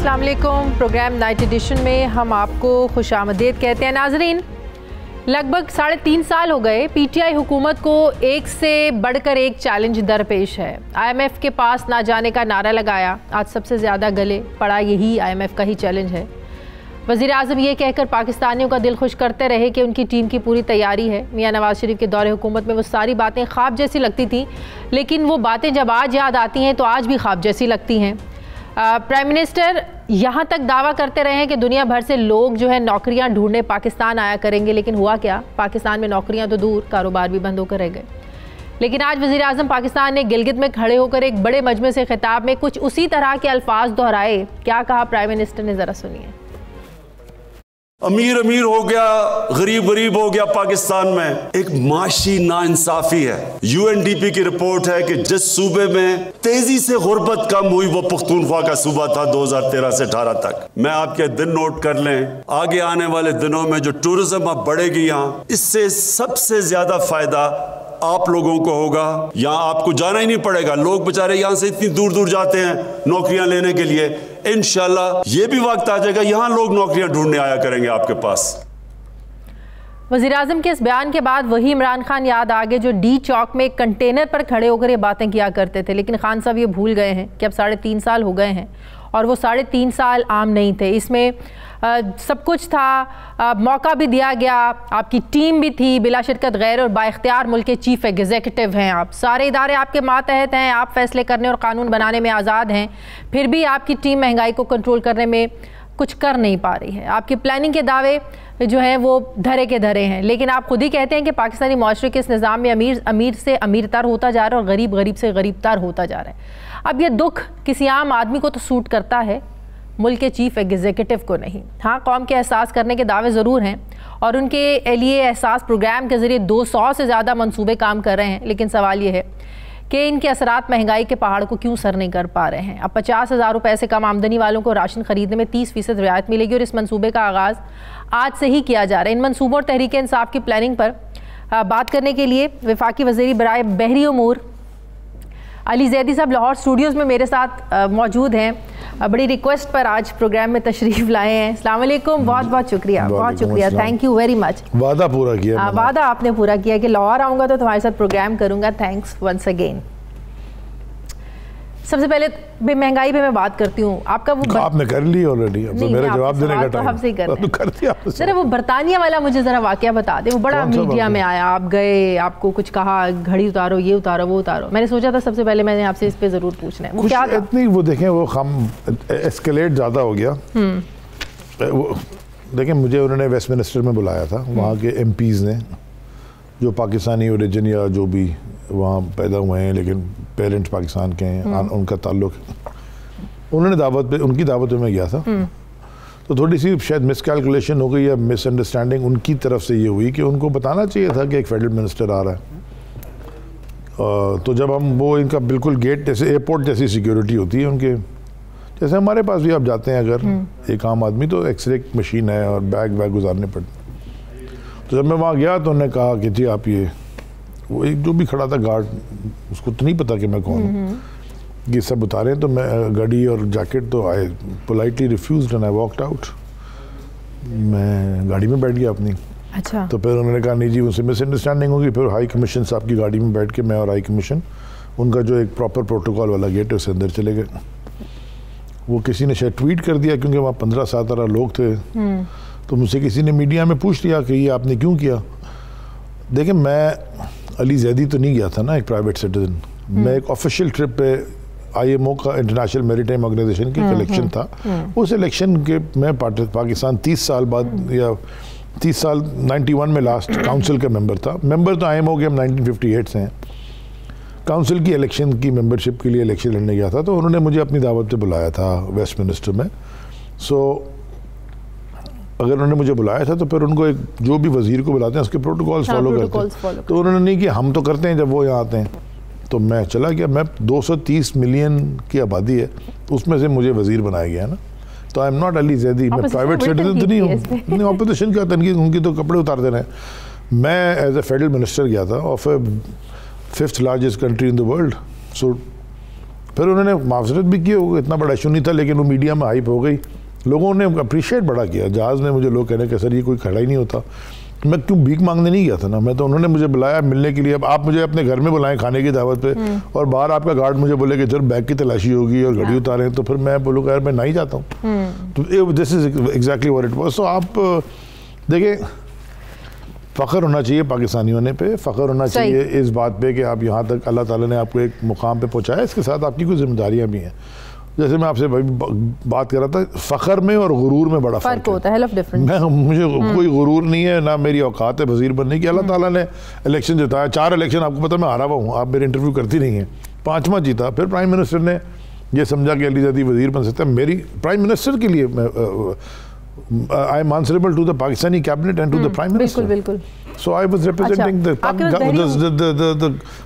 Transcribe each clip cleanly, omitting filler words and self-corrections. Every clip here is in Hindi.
अस्सलाम वालेकुम। प्रोग्राम नाइट एडिशन में हम आपको खुशामदीद कहते हैं। नाजरीन, लगभग 3.5 साल हो गए पीटीआई हुकूमत को एक से बढ़कर एक चैलेंज दरपेश है। IMF के पास ना जाने का नारा लगाया, आज सबसे ज़्यादा गले पड़ा यही IMF का ही चैलेंज है। वज़ीर आज़म ये कहकर पाकिस्तानियों का दिल खुश करते रहे कि उनकी टीम की पूरी तैयारी है। मियाँ नवाज शरीफ के दौरे हुकूमत में वो सारी बातें ख्वाब जैसी लगती थी, लेकिन वो बातें जब आज याद आती हैं तो आज भी ख्वाब जैसी लगती हैं। प्राइम मिनिस्टर यहाँ तक दावा करते रहे हैं कि दुनिया भर से लोग जो है नौकरियाँ ढूंढने पाकिस्तान आया करेंगे, लेकिन हुआ क्या? पाकिस्तान में नौकरियाँ तो दूर, कारोबार भी बंद होकर रह गए। लेकिन आज वज़ीर आज़म पाकिस्तान ने गिलगित में खड़े होकर एक बड़े मजमे से खिताब में कुछ उसी तरह के अल्फाज दोहराए। क्या कहा प्राइम मिनिस्टर ने, ज़रा सुनिए। अमीर अमीर हो गया, गरीब गरीब हो गया। पाकिस्तान में एक माशी नाइंसाफी है। UNDP की रिपोर्ट है कि जिस सूबे में तेजी से गुर्बत कम हुई वो पख्तूनख्वा का सूबा था 2013 से 18 तक। मैं आपके दिन नोट कर लें, आगे आने वाले दिनों में जो टूरिज्म अब बढ़ेगी यहाँ, इससे सबसे ज्यादा फायदा आप लोगों को होगा। यहाँ आपको जाना ही नहीं पड़ेगा। लोग बेचारे यहाँ से इतनी दूर दूर जाते हैं नौकरियां लेने के लिए। इंशाल्लाह ये भी वक्त आ जाएगा, यहाँ लोग नौकरियां ढूंढने आया करेंगे आपके पास। वज़ीर आज़म के इस बयान के बाद वही इमरान खान याद आ गए जो डी चौक में एक कंटेनर पर खड़े होकर ये बातें किया करते थे। लेकिन खान साहब ये भूल गए हैं कि अब 3.5 साल हो गए हैं और वो 3.5 साल आम नहीं थे। इसमें सब कुछ था, मौका भी दिया गया, आपकी टीम भी थी, बिला शिरकत गैर और बाइख्तियार मुल्क के चीफ एग्जीक्यूटिव हैं आप, सारे इदारे आपके मातहत हैं, आप फैसले करने और कानून बनाने में आज़ाद हैं। फिर भी आपकी टीम महंगाई को कंट्रोल करने में कुछ कर नहीं पा रही है। आपकी प्लानिंग के दावे जो हैं वो धरे के धरे हैं। लेकिन आप खुद ही कहते हैं कि पाकिस्तानी माशरे के इस निज़ाम में अमीर अमीर से अमीरतर होता जा रहा है और गरीब गरीब से गरीबतर होता जा रहा है। अब ये दुख किसी आम आदमी को तो सूट करता है, मुल्क के चीफ एग्जीक्यूटिव को नहीं। हाँ, कौम के एहसास करने के दावे ज़रूर हैं और उनके लिए एहसास प्रोग्राम के ज़रिए 200 से ज़्यादा मंसूबे काम कर रहे हैं। लेकिन सवाल ये है कि इनके असरात महंगाई के पहाड़ को क्यों सर नहीं कर पा रहे हैं। अब 50,000 रुपये से कम आमदनी वालों को राशन खरीदने में 30% रियायत मिलेगी और इस मंसूबे का आगाज़ आज से ही किया जा रहा है। इन मंसूबों और तहरीक इंसाफ की प्लानिंग पर बात करने के लिए वफाकी वज़ीर बराए बहरी उमूर अली ज़ैदी साहब लाहौर स्टूडियोज़ में मेरे साथ मौजूद हैं। बड़ी रिक्वेस्ट पर आज प्रोग्राम में तशरीफ़ लाए हैं। अस्सलाम वालेकुम, बहुत बहुत शुक्रिया, बहुत शुक्रिया, थैंक यू वेरी मच। वादा पूरा किया, वादा आपने पूरा किया कि लाहौर आऊँगा तो तुम्हारे साथ प्रोग्राम करूँगा। Thanks once again. सबसे पहले महंगाई पे मैं बात करती हूँ। आपका वो आपने कर ली ऑलरेडी, अब तो मेरा जवाब देने का टाइम हमसे ही कर दिया। जरा वो बरतानिया वाला मुझे जरा वाकया बता दे। वो बड़ा मीडिया में आया, आप गए, आपको कुछ कहा, घड़ी उतारो, ये उतारो, वो उतारो। मैंने सोचा था सबसे पहले मैंने आपसे इस पे जरूर पूछना है वो क्या था? इतनी वो देखें, वो हम एस्केलेट ज़्यादा हो गया। वो देखें, मुझे उन्होंने वेस्टमिनिस्टर में बुलाया था, वहाँ के MPs ने जो पाकिस्तानी ओरिजिन या जो भी वहाँ पैदा हुए हैं लेकिन पेरेंट्स पाकिस्तान के हैं, उनका ताल्लुक, उन्होंने दावत पे, उनकी दावत पे मैं गया था। तो थोड़ी सी शायद मिसकैलकुलेशन हो गई या मिसअंडरस्टैंडिंग उनकी तरफ से ये हुई कि उनको बताना चाहिए था कि एक फेडरल मिनिस्टर आ रहा है। तो जब हम वो इनका बिल्कुल गेट जैसे एयरपोर्ट जैसी सिक्योरिटी होती है उनके, जैसे हमारे पास भी आप जाते हैं अगर एक आम आदमी, तो एक्सरे मशीन है और बैग वैग गुजारने पड़ते। तो जब मैं वहाँ गया तो उन्होंने कहा कि जी आप ये, वो एक जो भी खड़ा था गार्ड, उसको तो नहीं पता कि मैं कौन हूँ, ये सब उतारे। तो मैं गाड़ी और जैकेट, तो I politely refused and I walked out. मैं गाड़ी में बैठ गया अपनी। अच्छा। तो फिर उन्होंने कहा नहीं जी उनसे मिसअंडरस्टैंडिंग होगी। फिर हाई कमीशन साहब की गाड़ी में बैठ के मैं और हाई कमीशन, उनका जो एक प्रॉपर प्रोटोकॉल वाला गेट है, उससे अंदर चले गए। वो किसी ने शायद ट्वीट कर दिया क्योंकि वहाँ 15-17 लोग थे। तो मुझसे किसी ने मीडिया में पूछ लिया कि ये आपने क्यों किया। देखिए, मैं अली ज़ैदी तो नहीं गया था ना, एक प्राइवेट सिटीजन। मैं एक ऑफिशियल ट्रिप पे IMO का इंटरनेशनल मैरीटाइम ऑर्गेनाइजेशन की इलेक्शन था। उस इलेक्शन के मैं पाकिस्तान 30 साल बाद या 30 साल 91 में लास्ट काउंसिल का मेंबर था। मेंबर तो IMO के हम 1958 से हैं। काउंसिल की इलेक्शन की मेंबरशिप के लिए इलेक्शन लड़ने गया था, तो उन्होंने मुझे अपनी दावत पे बुलाया था वेस्टमिनिस्टर में। सो अगर उन्होंने मुझे बुलाया था तो फिर उनको एक जो भी वजीर को बुलाते हैं उसके प्रोटोकॉल्स फॉलो करते हैं। तो उन्होंने नहीं कि हम तो करते हैं जब वो यहाँ आते हैं। तो मैं चला गया। मैं 230 मिलियन की आबादी है, तो उसमें से मुझे वजीर बनाया गया ना। तो I am not Ali Zaidi, मैं प्राइवेट सिटीजन तो नहीं हूँ। ऑपोजिशन क्या तनकीद, उनकी तो कपड़े उतार देना है। मैं एज ए फेडरल मिनिस्टर गया था of a 5th largest country in the world. So फिर उन्होंने माफरत भी की, इतना बड़ा इशू नहीं था, लेकिन वो मीडिया में हाइप हो गई, लोगों ने अप्रिशिएट बड़ा किया। जहाज़ में मुझे लोग कह रहे हैं कि सर ये कोई खड़ा ही नहीं होता। मैं क्यों भीख मांगने नहीं गया था ना, मैं तो उन्होंने मुझे बुलाया मिलने के लिए। अब आप मुझे अपने घर में बुलाएं खाने की दावत पे और बाहर आपका गार्ड मुझे बोले कि चल बैग की तलाशी होगी और घड़ी उतारें, तो फिर मैं बोलूँगा यार मैं नहीं जाता हूँ। तो this is exactly what it was. तो आप देखिए, फ़ख्र होना चाहिए पाकिस्तानी होने पे, फ़ख्र होना चाहिए इस बात पे कि आप यहाँ तक अल्लाह ताला ने आपको एक मुकाम पे पहुँचाया। इसके साथ आपकी कुछ जिम्मेदारियाँ भी हैं। जैसे मैं आपसे बात कर रहा था, फ़ख्र में और गुरूर में बड़ा फ़र्क होता है। मुझे कोई गुरूर नहीं है, ना मेरी औकात है वज़ीर बनने की। अल्लाह ताला ने इलेक्शन जिताया, 4 इलेक्शन आपको पता मैं हारा हुआ हूँ, आप मेरे इंटरव्यू करती नहीं हैं, 5वां जीता। फिर प्राइम मिनिस्टर ने ये समझा कि अली ज़ैदी वज़ीर बन सकता है। मेरी प्राइम मिनिस्टर के लिए I am answerable to the Pakistani cabinet and to the prime minister. बिल्कुल। सो आई वाज रिप्रेजेंटिंग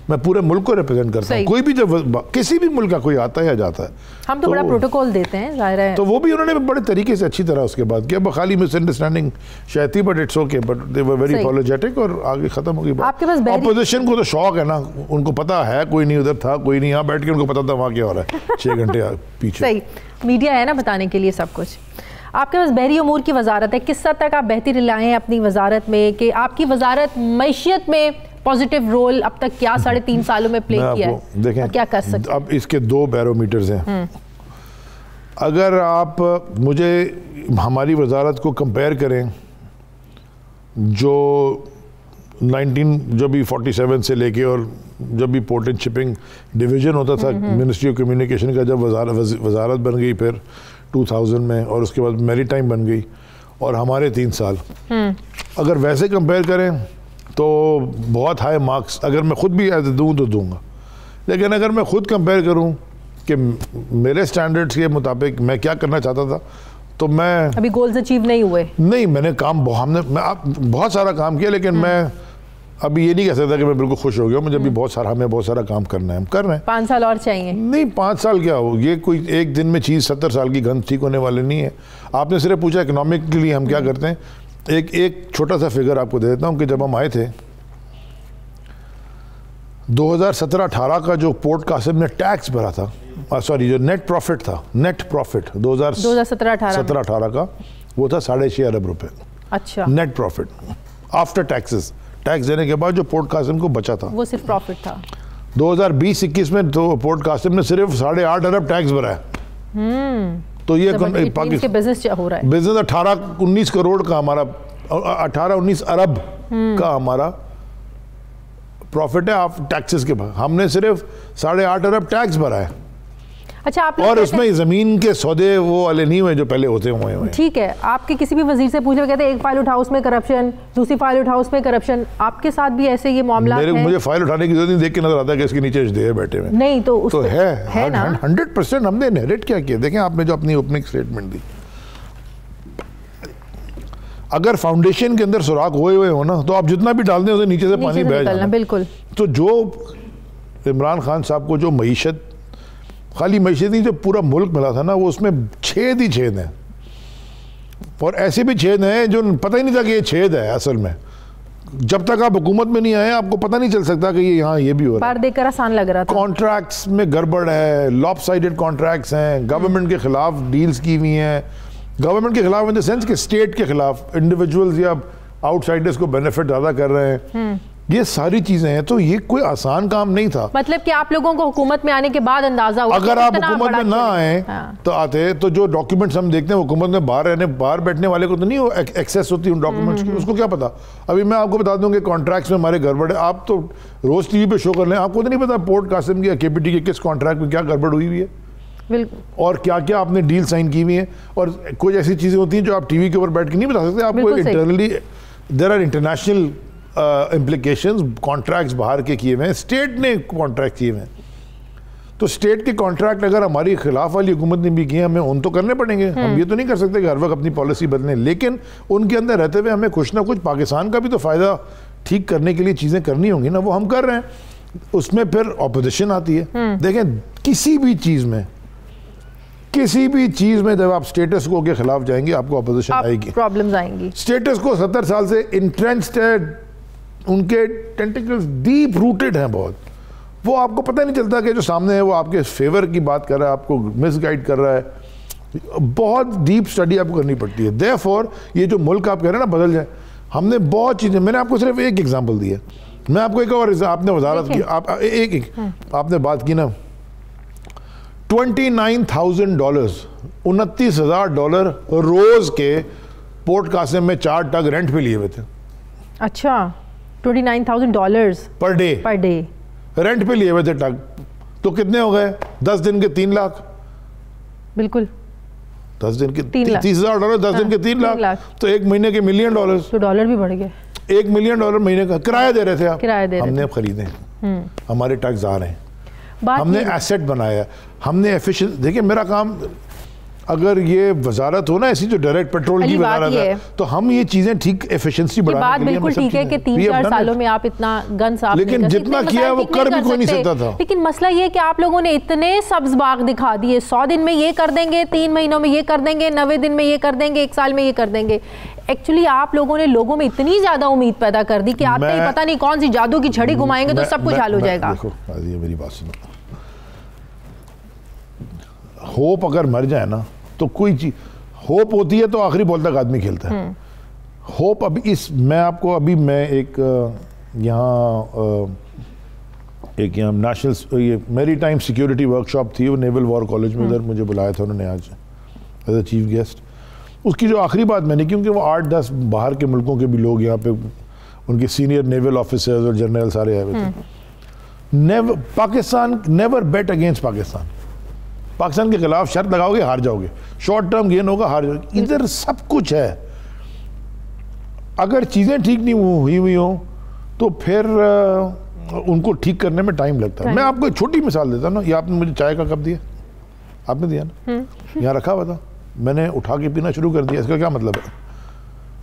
मैं पूरे मुल्क को रिप्रेजेंट करता हूँ। कोई भी जब किसी भी मुल्क का कोई आता है या जाता है, हम तो बड़ा प्रोटोकॉल देते हैं, जाहिर है। तो वो भी उन्होंने बड़े तरीके से अच्छी तरह उसके बाद किया। खाली मिसअंडरस्टैंडिंग शायद थी, but it's okay, but they were very apologetic और आगे खत्म हो गई बात। आपके पास ऑपोजिशन को तो शौक है ना, उनको पता है कोई नहीं उधर था, कोई नहीं यहाँ बैठ के उनको पता था वहाँ क्या हो रहा है 6 घंटे पीछे। सही, मीडिया है ना बताने के लिए सब कुछ। आपके पास बहरी उमूर की वजारत है, किस हद तक आप बेहतरी लाएँ अपनी वजारत में, कि आपकी वजारत मईशत में पॉजिटिव रोल अब तक क्या 3.5 सालों में प्ले किया है? देखें क्या कर सकते हैं? अब इसके 2 बैरोमीटर्स हैं। अगर आप मुझे हमारी वजारत को कंपेयर करें जो 47 से लेके और जब भी पोर्ट एंड शिपिंग डिवीज़न होता था मिनिस्ट्री ऑफ कम्युनिकेशन का, जब वजारत बन गई फिर 2000 में, और उसके बाद मैरीटाइम बन गई और हमारे 3 साल, अगर वैसे कंपेयर करें तो बहुत हाई मार्क्स अगर मैं खुद भी दूँ तो दूँगा। लेकिन अगर मैं खुद कंपेयर करूँ कि मेरे स्टैंडर्ड्स के मुताबिक मैं क्या करना चाहता था, तो मैं अभी गोल्स अचीव नहीं हुए। नहीं, मैंने बहुत सारा काम किया, लेकिन मैं अभी ये नहीं कह सकता कि मैं बिल्कुल खुश हो गया। मुझे अभी हमें बहुत सारा काम करना है, हम कर रहे हैं। 5 साल और चाहिए? नहीं, 5 साल क्या हो, ये कोई एक दिन में चीज़ 70 साल की गंद ठीक होने वाले नहीं है। आपने सिर्फ पूछा इकोनॉमिकली हम क्या करते हैं। एक छोटा सा फिगर आपको दे देता हूँ कि जब हम आए थे 2017-18 का जो पोर्ट कासिम ने टैक्स भरा था, सॉरी जो नेट प्रॉफिट था, नेट प्रॉफिट 2017-18 का, वो था 6.5 अरब रुपए। अच्छा, net profit after taxes, tax देने के बाद जो पोर्ट कासिम को बचा था, वो सिर्फ प्रॉफिट था। 2020-21 में तो पोर्ट कासिम ने सिर्फ 8.5 अरब टैक्स भरा है। तो ये पाकिस्तान बिजनेस हो रहा है, बिजनेस 18-19 करोड़ का हमारा, 18-19 अरब का हमारा प्रॉफिट है आप टैक्सेस के बाद। हमने सिर्फ 8.5 अरब टैक्स भरा है। अच्छा, आप और उसमें ज़मीन के सौदे वो वाले नहीं हुए जो पहले होते हुए। ठीक है, आपके किसी भी वजीर से पूछे, कहते हैं एक फाइल उठाओ उसमें करप्शन, दूसरी फाइल उठाओ उसमें करप्शन। आपके साथ भी ऐसे ये मामला है? मुझे फाइल उठाने की जरूरत नहीं, देख के नजर आता है कि इसके नीचे एचडीए बैठे हुए। नहीं तो है ना 100%। हमने इनहेरिट क्या किया, देखें आपने जो अपनी ओपनिंग स्टेटमेंट दी, अगर फाउंडेशन के अंदर सुराख हुए हो ना, तो आप जितना भी डाल दें उसे नीचे से पानी बह जाना। बिल्कुल। तो जो इमरान खान साहब को जो मईशत, खाली मईशत नहीं, जो पूरा मुल्क मिला था ना, वो उसमें छेद ही छेद हैं। और ऐसे भी छेद हैं जो पता ही नहीं था कि ये छेद है। असल में जब तक आप हुकूमत में नहीं आए आपको पता नहीं चल सकता कि ये यहाँ ये भी हो रहा है। देखकर आसान लग रहा था। कॉन्ट्रैक्ट्स में गड़बड़ है, लॉपसाइडेड कॉन्ट्रैक्ट्स हैं, गवर्नमेंट के खिलाफ डील्स की हुई हैं, गवर्नमेंट के खिलाफ इन द सेंस कि स्टेट के खिलाफ इंडिविजुअल्स या आउटसाइडर्स को बेनिफिट ज़्यादा कर रहे हैं। ये सारी चीजें हैं। तो ये कोई आसान काम नहीं था। मतलब कि आप लोगों को हुकूमत में आने के बाद अंदाजा हुआ, अगर आप हुकूमत में ना आए तो आते, तो जो डॉक्यूमेंट्स हम देखते हैं हुकूमत में बाहर बैठने वाले को तो नहीं एक्सेस होती उन डॉक्यूमेंट्स की, उसको क्या पता। अभी मैं आपको बता दूं कि कॉन्ट्रैक्ट्स में हमारे गड़बड़ है। आप तो रोज टीवी पे शो कर लें, आपको तो नहीं पता पोर्ट कासिम की या केपीटी के किस कॉन्ट्रैक्ट में क्या गड़बड़ हुई हुई है और क्या क्या आपने डील साइन की हुई है। और कुछ ऐसी चीजें होती हैं जो आप टीवी के ऊपर बैठ के नहीं बता सकते। आपको internally there are international implications, contracts बाहर के किए हुए हैं, स्टेट ने कॉन्ट्रैक्ट किए हुए हैं। तो स्टेट के कॉन्ट्रैक्ट अगर हमारी खिलाफ वाली हुकूमत ने भी किए, हमें उन तो करने पड़ेंगे। हम ये तो नहीं कर सकते कि हर वक्त अपनी पॉलिसी बदलें, लेकिन उनके अंदर रहते हुए हमें कुछ ना कुछ पाकिस्तान का भी तो फ़ायदा ठीक करने के लिए चीज़ें करनी होंगी ना, वो हम कर रहे हैं। उसमें फिर ऑपोजिशन आती है। देखें किसी भी चीज़ में जब आप स्टेटस को के खिलाफ जाएंगे आपको ऑपोजिशन आएगी, प्रॉब्लम्स आएंगी। स्टेटस को 70 साल से इंट्रेंच्ड है, उनके टेंटिकल्स डीप रूटेड हैं बहुत, वो आपको पता नहीं चलता कि जो सामने है वो आपके फेवर की बात कर रहा है, आपको मिसगाइड कर रहा है। बहुत डीप स्टडी आपको करनी पड़ती है। देयरफॉर ये जो मुल्क आप कह रहे हैं ना बदल जाए, हमने बहुत चीज़ें, मैंने आपको सिर्फ एक एग्जांपल दी है, मैं आपको एक और, आपने वजारत की, आप आपने बात की ना $29,000 $29,000 रोज के पोर्ट कासिम में 4 ट्रक रेंट पे लिए हुए थे। अच्छा, $29,000 पर डे रेंट पे लिए हुए थे ट्रक। तो कितने हो गए? 10 दिन के 3 लाख। बिल्कुल, 10 दिन के $30,000, 10 दिन के 3 लाख, तो 1 महीने के $1 मिलियन। तो डॉलर भी बढ़ गए। $1 मिलियन महीने का किराया दे रहे थे आप, किराया दे रहे हमने अब खरीदे, हमारे टैक्स आ रहे हैं, हमने एसेट बनाया, हमने एफिशिएंट। देखिए मेरा काम, अगर ये वजारत हो ना ऐसी जो डायरेक्ट पेट्रोल की वजारत है, तो हम ये चीजें ठीक एफिशिएंसी बढ़ाने बात बिल्कुल ठीक है कि 3-4 सालों में आप इतना गन साफ, लेकिन जितना किया वो कर भी कोई नहीं सकता था। लेकिन मसला ये कि आप लोगों ने इतने सब्ज बाग दिखा दिए, 100 दिन में ये कर देंगे, 3 महीनों में ये कर देंगे, 90 दिन में ये कर देंगे, 1 साल में ये कर देंगे। एक्चुअली आप लोगों ने लोगों में इतनी ज्यादा उम्मीद पैदा कर दी कि आते ही पता नहीं कौन सी जादू की छड़ी घुमाएंगे तो सब कुछ हाल हो जाएगा। देखो मेरी बात सुनो, होप अगर मर जाए ना तो कोई चीज, होप होती है तो आखिरी बॉल तक आदमी खेलता है। होप अभी मैं आपको मैं एक यहाँ नेशनल ये मेरी टाइम सिक्योरिटी वर्कशॉप थी, वो नेवल वॉर कॉलेज में, उधर मुझे बुलाया था उन्होंने आज एज अ चीफ गेस्ट। उसकी जो आखिरी बात मैंने, क्योंकि वो 8-10 बाहर के मुल्कों के भी लोग यहाँ पे, उनके सीनियर नेवल ऑफिसर्स और जनरल सारे आए हुए थे। पाकिस्तान नेवर बेट अगेंस्ट पाकिस्तान के खिलाफ शर्त लगाओगे हार जाओगे, शॉर्ट टर्म गेन होगा हार जाओगे। इधर सब कुछ है, अगर चीज़ें ठीक नहीं हुई हो तो फिर उनको ठीक करने में टाइम लगता है। मैं आपको एक छोटी मिसाल देता हूँ ना, ये आपने मुझे चाय का कप दिया, आपने दिया ना, यहाँ रखा हुआ था, मैंने उठा के पीना शुरू कर दिया। इसका क्या मतलब है?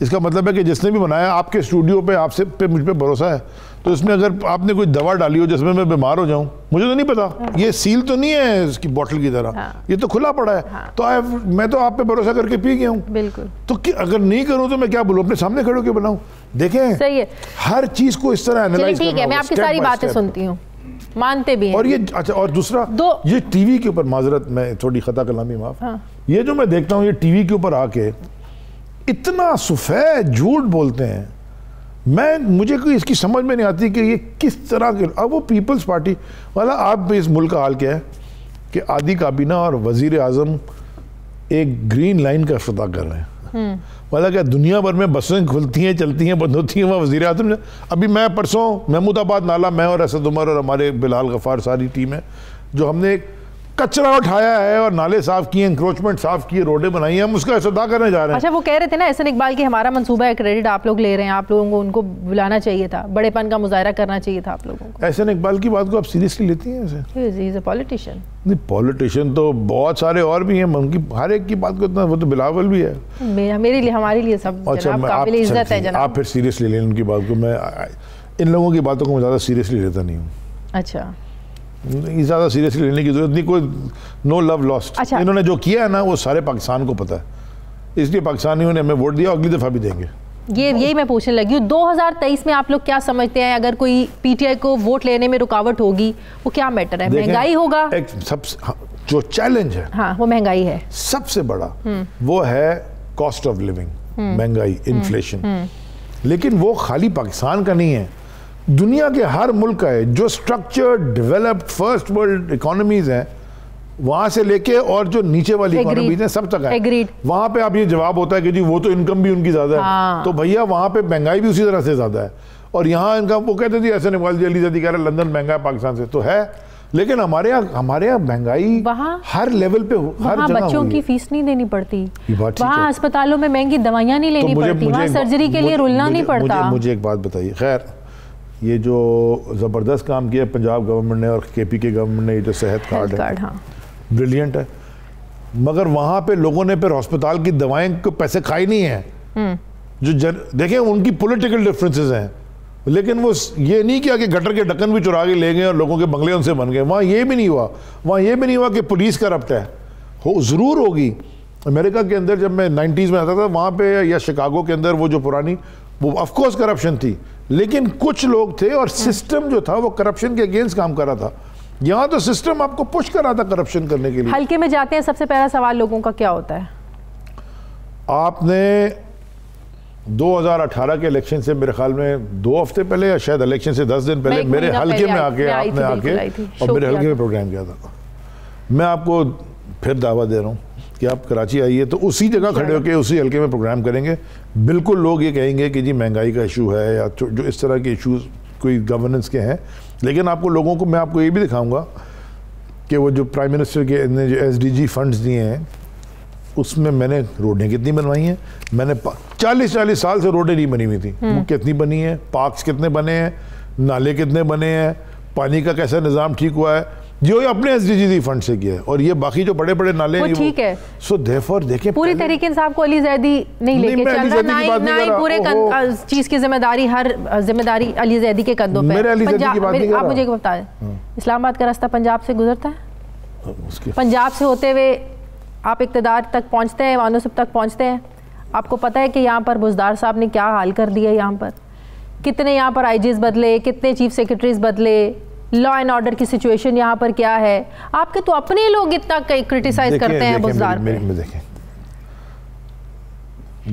इसका मतलब है कि जिसने भी बनाया, आपके स्टूडियो पे आपसे पे मुझ पे भरोसा है, तो इसमें अगर आपने कोई दवा डाली हो जिसमें मैं बीमार हो जाऊं, मुझे तो नहीं पता, ये सील तो नहीं है इसकी बोतल की तरह, ये तो खुला पड़ा है, तो मैं तो आप पे भरोसा करके पी गया हूँ। बिल्कुल। तो अगर नहीं करूँ तो मैं क्या बोलूँ? अपने सामने खड़े होकर बनाऊँ? देखें, सही है, हर चीज को इस तरह एनालाइज करना। ठीक है, मैं आपकी सारी बातें सुनती हूँ, मानते भी हैं। और ये अच्छा, और दूसरा ये टीवी के ऊपर, माजरत में थोड़ी खता कलामी माफ, ये जो मैं देखता हूँ ये टीवी के ऊपर आके इतना सफेद झूठ बोलते हैं, मुझे कोई इसकी समझ में नहीं आती कि ये किस तरह के। अब वो पीपल्स पार्टी वाला, आप इस मुल्क का हाल क्या है कि आधी काबीना और वजीर आजम एक ग्रीन लाइन का इफ्तिताह कर रहे हैं। वाला क्या दुनिया भर में बसें खुलती हैं, चलती हैं, बंद होती हैं, वहाँ वजीर आजम। अभी मैं परसों महमूदाबाद नाला, मैं और असद उमर और हमारे बिलाल गफ़ार सारी टीम है, जो हमने कचरा उठाया है और नाले साफ किए, इंक्रोचमेंट साफ किए, रोडें बनाई हैं, हम उसका इफ्तिताह करने जा रहे हैं। अच्छा, वो कह रहे थे ना एहसन इकबाल कि हमारा मंसूबा है, क्रेडिट आप लोग ले रहे हैं, आप लोगों को उनको बुलाना चाहिए था, बड़ेपन का मुजाहरा करना चाहिए था आप लोगों को। एहसन इकबाल की बात को आप सीरियसली लेती हैं ऐसे? He is a politician. नहीं, पॉलिटिशियन तो बहुत सारे और भी हैं, उनकी हर एक की बात को इतना, वो तो बिलावल भी है, मेरे लिए, हमारे लिए सब काबिल इज्जत है जनाब। आप फिर सीरियसली लें उनकी बात को, मैं इन लोगों की बातों को मैं ज़्यादा सीरियसली लेता नहीं हूँ। अच्छा, ज़्यादा सीरियसली लेने की जरूरत नहीं, कोई नो लव लॉस्ट। अच्छा। इन्होंने जो किया है ना वो सारे पाकिस्तान को पता है, इसलिए पाकिस्तानियों ने हमें वोट दिया, अगली दफ़ा भी देंगे। यही मैं पूछने लगी हूँ, 2023 में आप लोग क्या समझते हैं, अगर कोई पीटीआई को वोट लेने में रुकावट होगी, वो क्या मैटर है? महंगाई होगा एक सबसे, जो चैलेंज है, हाँ, वो महंगाई है सबसे बड़ा, वो है कॉस्ट ऑफ लिविंग, महंगाई, इन्फ्लेशन। लेकिन वो खाली पाकिस्तान का नहीं है, दुनिया के हर मुल्क का है। जो structured developed first world economies हैं, वहां से लेके और जो नीचे वाली इकोनॉमीज हैं, सब तक है। वहां पे आप ये जवाब होता है कि जी वो तो इनकम भी उनकी ज्यादा है, तो भैया वहां पे महंगाई भी उसी तरह से ज्यादा है। और यहाँ इनका, वो कहते थे ऐसे इकबाल जी, अली जदी कह रहे लंदन महंगा है पाकिस्तान से, तो है, लेकिन हमारे यहाँ महंगाई हर लेवल पे, हर जगह। बच्चों की फीस नहीं देनी पड़ती, वहाँ अस्पतालों में महंगी दवाइयाँ नहीं लेनी पड़ती, वहाँ सर्जरी के लिए रुलना नहीं पड़ता। मुझे एक बात बताइए, खैर ये जो ज़बरदस्त काम किया पंजाब गवर्नमेंट ने और केपी के गवर्नमेंट ने, ये जो सेहत कार्ड है, हाँ, ब्रिलियंट है, मगर वहाँ पे लोगों ने फिर अस्पताल की दवाएं को पैसे खाए नहीं हैं। जो देखें, उनकी पॉलिटिकल डिफरेंसेस हैं, लेकिन वो ये नहीं किया कि गटर के ढक्कन भी चुरा के ले गए और लोगों के बंगले उनसे बन गए। वहाँ ये भी नहीं हुआ, वहाँ ये भी नहीं हुआ कि पुलिस करप्ट है, ज़रूर होगी। अमेरिका के अंदर जब मैं 90s में आता था, वहाँ पे, या शिकागो के अंदर, वो जो पुरानी, वो ऑफकोर्स करप्शन थी, लेकिन कुछ लोग थे और सिस्टम जो था वो करप्शन के अगेंस्ट काम कर रहा था। यहाँ तो सिस्टम आपको पुश कर रहा था करप्शन करने के लिए। हल्के में जाते हैं, सबसे पहला सवाल लोगों का क्या होता है? आपने 2018 के इलेक्शन से मेरे ख्याल में 2 हफ्ते पहले या शायद इलेक्शन से 10 दिन पहले मेरे हल्के में आके आपने आके और मेरे हल्के में प्रोग्राम किया था। मैं आपको फिर दावा दे रहा हूँ कि आप कराची आइए तो उसी जगह खड़े होकर उसी हल्के में प्रोग्राम करेंगे। बिल्कुल लोग ये कहेंगे कि जी महंगाई का इशू है या जो इस तरह के इशूज़ कोई गवर्नेंस के हैं, लेकिन आपको लोगों को मैं आपको ये भी दिखाऊंगा कि वो जो प्राइम मिनिस्टर के ने जो SDG फंड्स दिए हैं उसमें मैंने रोडें कितनी बनवाई हैं। मैंने 40 साल से रोडें नहीं बनी हुई थी, वो कितनी बनी है, पार्क्स कितने बने हैं, नाले कितने बने हैं, पानी का कैसा निज़ाम ठीक हुआ है, जो अपने SDG फंड से किया है। और ये बाकी जो बड़े बड़े नाले वो ठीक है। सो देयरफॉर देखें पूरी तरीके से आपको अली जैदी नहीं लेके चल रहा, ना ही पूरे चीज की जिम्मेदारी, हर जिम्मेदारी अली जैदी के कंधों पे। आप मुझे बताएं, इस्लामाबाद का रास्ता पंजाब से गुजरता है? पंजाब से होते हुए आप इक़्तिदार तक पहुंचते हैं, वानोसिब तक पहुंचते हैं। आपको पता है कि यहाँ पर बुज़दार साहब ने क्या हाल कर दिया, यहाँ पर कितने यहाँ पर IGs बदले, कितने चीफ सेक्रेटरीज बदले, लॉ एंड ऑर्डर की सिचुएशन यहाँ पर क्या है। आपके तो अपने लोग इतना क्रिटिसाइज करते हैं बुज़दार पे। देखें,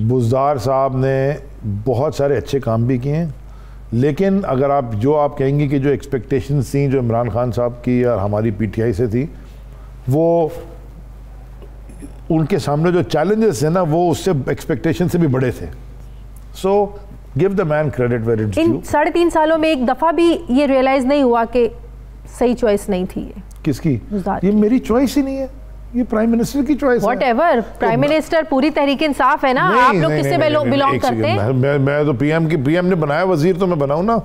बुज़दार साहब ने बहुत सारे अच्छे काम भी किए हैं, लेकिन अगर आप कहेंगे कि जो एक्सपेक्टेशंस थी जो इमरान खान साहब की और हमारी PTI से थी, वो उनके सामने जो चैलेंजेस है ना वो उससे एक्सपेक्टेशन से भी बड़े थे। So give the man credit where it's due. इन 3.5 सालों में एक दफा भी ये रियलाइज नहीं हुआ कि सही चॉइस नहीं थी ये? किसकी? ये मेरी चॉइस ही नहीं है, ये प्राइम मिनिस्टर की चॉइस है। व्हाटएवर, प्राइम मिनिस्टर पूरी तहरीक इंसाफ है ना। आप लोग किससे बिलोंग करते हैं? मैं तो PM ने बनाया वजीर, तो मैं बनाऊं ना।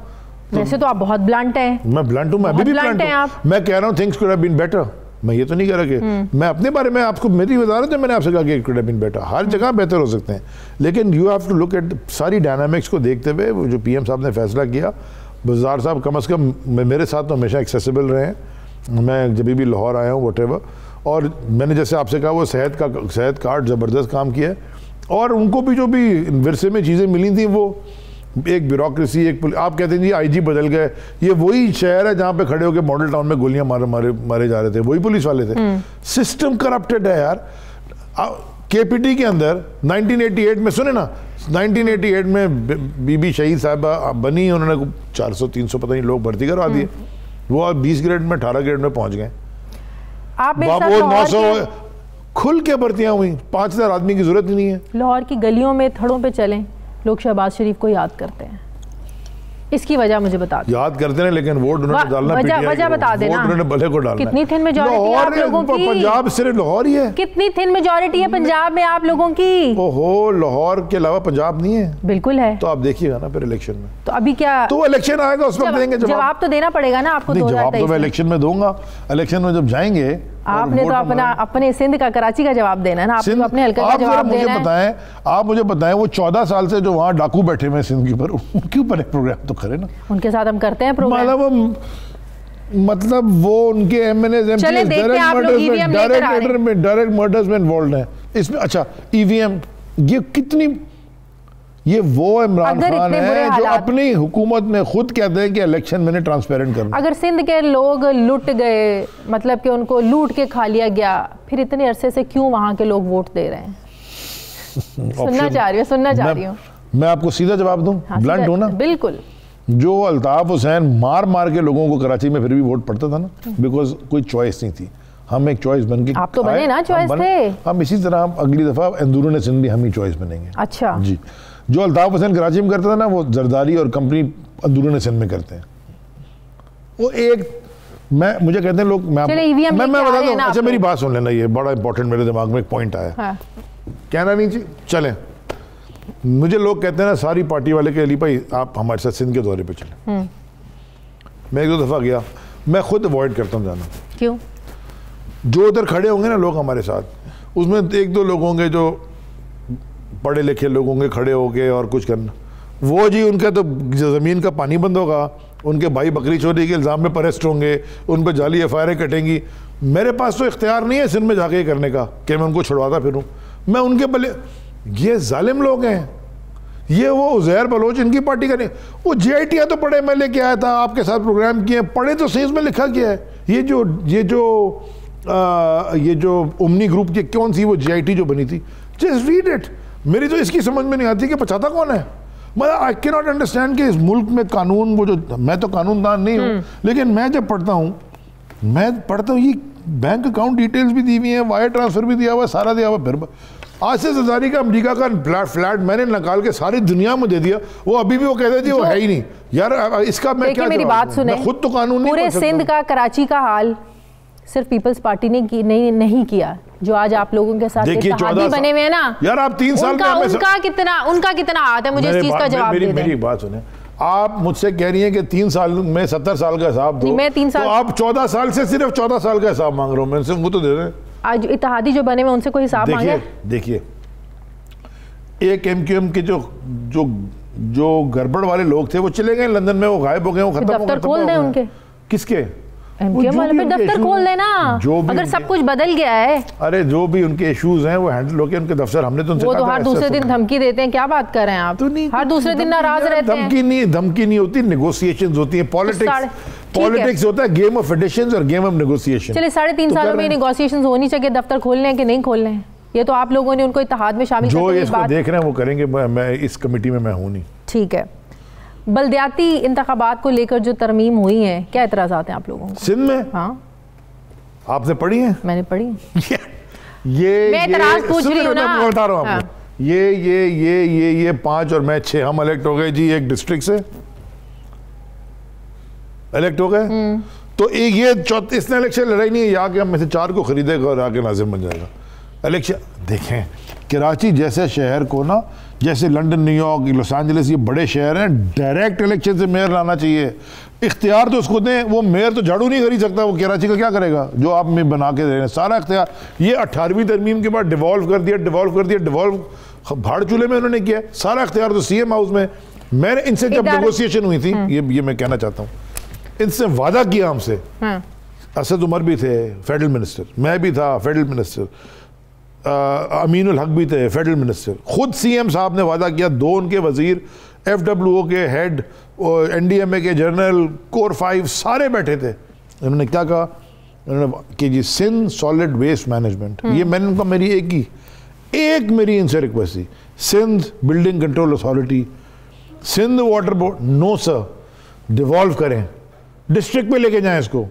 वैसे तो आप बहुत ब्लंट हैं। मैं ब्लंट हूं, मैं अभी भी ब्लंट हूं। मैं कह रहा हूं things could have been better. मैं ये तो नहीं कह रहा कि मैं अपने बारे में, आपको मेरी वजारत है, मैंने आपसे कहा कि it could have been better. हर जगह बेहतर हो सकते हैं, लेकिन you have to look at सारी डायनामिक्स को देखते हुए वो जो PM साहब ने फैसला किया। बुज़दार साहब कम अज़ कम मेरे साथ तो हमेशा एक्सेसिबल रहे हैं। मैं जब भी लाहौर आया हूँ वटेवर, और मैंने जैसे आपसे कहा वो सेहत कार्ड ज़बरदस्त काम किया है। और उनको भी जो भी विरसे में चीज़ें मिली थी, वो एक ब्यूरोक्रेसी, एक आप कहते हैं जी IG बदल गए, ये वही शहर है जहाँ पे खड़े होकर मॉडल टाउन में गोलियां मारे जा रहे थे, वही पुलिस वाले थे। सिस्टम करप्टेड है यार। KPT के अंदर 1988 में, सुने ना, 1988 में बीबी शहीद साहबा बनी, उन्होंने 400-300 पता नहीं लोग भर्ती करवा दिए, वो अब 20 ग्रेड में 18 ग्रेड में पहुंच गए। आप 900 खुल के भर्तियां हुई, 5000 आदमी की जरूरत ही नहीं है। लाहौर की गलियों में थड़ों पे चलें, लोग शहबाज शरीफ को याद करते हैं। इसकी वजह मुझे बता दो। याद करते हैं लेकिन वोट उन्होंने डालना, वजह बता देना, उन्होंने भले को डालना। कितनी थिन मेजॉरिटी है आप लोगों की? पंजाब सिर्फ लाहौर ही है। कितनी थिन मेजॉरिटी है पंजाब में आप लोगों की? ओहो, लाहौर के अलावा पंजाब नहीं है? बिल्कुल है। तो आप देखिएगा ना फिर इलेक्शन में। तो अभी क्या, तो इलेक्शन आएगा उस वक्त देंगे जवाब तो देना पड़ेगा ना आपको। जवाब तो मैं इलेक्शन में दूंगा। इलेक्शन में जब जाएंगे, आपने तो अपने सिंध का, कराची का जवाब देना है ना, आपको अपने हल्के का जवाब देना है। आप मुझे बताएं, वो 14 साल से जो वहाँ डाकू बैठे हुए सिंध के ऊपर, उनके ऊपर एक प्रोग्राम तो करें ना। उनके साथ हम करते हैं प्रोग्राम। मतलब वो उनके MNAs डायरेक्ट मर्डर्स में इन्वॉल्व हैं इसमें। अच्छा, EVM, ये कितनी, ये वो इमरान खान है जो अपनी हुकूमत में खुद कहते हैं कि इलेक्शन मैंने ट्रांसपेरेंट करना। अगर सिंध के लोग लुट गए, मतलब कि उनको लूट के खा लिया गया, फिर इतने अरसे से क्यों वहां के लोग वोट दे रहे हैं? सुनना चाह रही हूँ। मैं आपको सीधा जवाब दूं, ब्लंट हूं ना? बिल्कुल। जो अल्ताफ हुसैन मार के लोगों को कराची में फिर भी वोट पड़ता था ना, बिकॉज कोई चॉइस नहीं थी। हम एक चॉइस बन के, आप तो बने ना, चॉइस थे। हम इसी तरह अगली दफा अंदरूनी सिंध भी हम ही चॉइस बनेंगे। अच्छा जी। जो अल्ताफ हुसैन कराची में करता था ना, वो जरदारी और कंपनी अंदरूनी सिंध में करते हैं। वो एक मुझे कहते हैं लोग, मैं बता दूं। अच्छा मेरी बात सुन लेना, ये बड़ा इंपॉर्टेंट मेरे दिमाग में एक पॉइंट आया। हाँ। कहना नहीं चाहिए, चलें। मुझे लोग कहते हैं ना सारी पार्टी वाले के, अली भाई आप हमारे साथ सिंध के दौरे पे चलें। मैं 1-2 दफा गया, मैं खुद अवॉइड करता हूँ जाना। क्यों? जो उधर खड़े होंगे ना लोग हमारे साथ, उसमें 1-2 लोग होंगे जो पढ़े लिखे लोग होंगे खड़े होके और कुछ करना, वो जी उनका तो ज़मीन का पानी बंद होगा, उनके भाई बकरी चोरी के इल्ज़ाम में अरेस्ट होंगे, उन पर जाली FIR कटेंगी। मेरे पास तो इख्तियार नहीं है सिंध में जाके करने का कि मैं उनको छुड़वाता फिरूँ। मैं उनके भले, ये जालिम लोग हैं ये वो उज़ैर बलोच इनकी पार्टी का नहीं, वो JIT तो पढ़े, मैं लेके आया था आपके साथ प्रोग्राम किए, पढ़े तो सही, उसमें लिखा क्या है, ये जो उमनी ग्रुप की कौन सी वो JIT जो बनी थी, जस्ट रीड इट। मेरी तो इसकी समझ में नहीं आती कि पछाता कौन है। मतलब आई कैन नॉट अंडरस्टैंड कि इस मुल्क में कानून, वो जो, मैं तो कानूनदान नहीं हूँ, लेकिन मैं जब पढ़ता हूँ ये बैंक अकाउंट डिटेल्स भी दी हुई हैं, वायर ट्रांसफर भी दिया हुआ, सारा दिया हुआ। फिर आसिफ ज़रदारी का अमेरिका का फ्लैट मैंने निकाल के सारी दुनिया में दे दिया, वो अभी भी वो कहते थे वो है ही नहीं। यार इसका मैं क्या, मेरी बात सुने, खुद तो कानून पूरे सिंध का, कराची का हाल सिर्फ पीपल्स पार्टी ने नहीं किया, जो आज आप लोगों के साथ इत्तेहादी बने हुए हैं ना यार, आप 3 साल उनका कितना हाथ है, मुझे इस चीज का जवाब दे दें। मेरी बात सुने, आप मुझसे कह रही हैं कि 3 साल में 70 साल का हिसाब दो, मैं 3 साल, तो आप 14 साल से सिर्फ 14 साल का हिसाब मांग रहे हो, मैं वो तो दे दें। आज इत्तेहादी जो बने हुए उनसे कोई हिसाब मांगे? देखिए एक MQM के जो गड़बड़ वाले लोग थे वो चले गए लंदन में, वो गायब हो गए, वो खत्म हो गए। दफ्तर खोल दें उनके, किसके? MQM वाले पे दफ्तर खोल देना, अगर सब कुछ बदल गया है। अरे जो भी उनके इश्यूज हैं वो हैंडल होके उनके दफ्तर, हमने तो उनसे वो तो हर दूसरे दिन धमकी देते हैं, क्या बात कर रहे हैं आप? तो हर दूसरे दिन नाराज रहते हैं। धमकी नहीं होती, नेगोशिएशंस होती हैं, पॉलिटिक्स होता है, गेम ऑफ एडिशंस और गेम ऑफ नेगोशिएशन। चलिए 3.5 सालों में नेगोशिएशंस होनी चाहिए, दफ्तर खोलने हैं कि नहीं खोलने हैं, ये तो आप लोगों ने उनको इत्तेहाद में शामिल जो इसको देख रहे हैं वो करेंगे, मैं इस कमेटी में मैं हूँ नहीं। ठीक है, बल्दियाती इंतखाबात को लेकर जो तरमीम हुई है, क्या एतराज़ात हैं आप लोगों को सिंध में? हाँ, आपने पढ़ी है? मैंने पढ़ी। मैं एतराज पूछ रही हूँ ना, मैं बता रहा हूँ आपको। ये 5 और मैं 6, हम इलेक्ट हो गए जी, एक डिस्ट्रिक्ट से इलेक्ट हो गए, तो एक ये इसने इलेक्शन लड़ाई नहीं है, यहाँ के हम में से 4 को खरीदेगा और आके नाज़िम बन जाएगा। इलेक्शन देखें, कराची जैसे शहर को ना, जैसे लंदन, न्यूयॉर्क, लॉस एंजलिस, ये बड़े शहर हैं, डायरेक्ट इलेक्शन से मेयर लाना चाहिए। इख्तियार तो उसको दें, वो मेयर तो झाड़ू नहीं खरीद सकता, वो कराची का क्या करेगा जो आप में बना के दे रहे हैं, सारा इख्तियार। ये 18वीं तरमीम के बाद डिवॉल्व कर दिया, भाड़ चूल्हे में उन्होंने किया, सारा इख्तियार तो CM हाउस में। मैंने इनसे जब नेगोशिएशन हुई थी, ये मैं कहना चाहता हूँ, इनसे वादा किया हमसे, असद उमर भी थे फेडरल मिनिस्टर, मैं भी था फेडरल मिनिस्टर, अमीनुल हक भी थे फेडरल मिनिस्टर, खुद CM साहब ने वादा किया, 2 उनके वजीर, FWO के हेड, NDMA के जनरल, कोर 5 सारे बैठे थे। उन्होंने क्या कहा, उन्होंने कि जी सिंध सॉलिड वेस्ट मैनेजमेंट, ये मैंने उनका एक मेरी इनसे रिक्वेस्ट थी, Sindh building control authority, Sindh water board, no sir, devolve करें, डिस्ट्रिक्ट पे लेके जाएं इसको,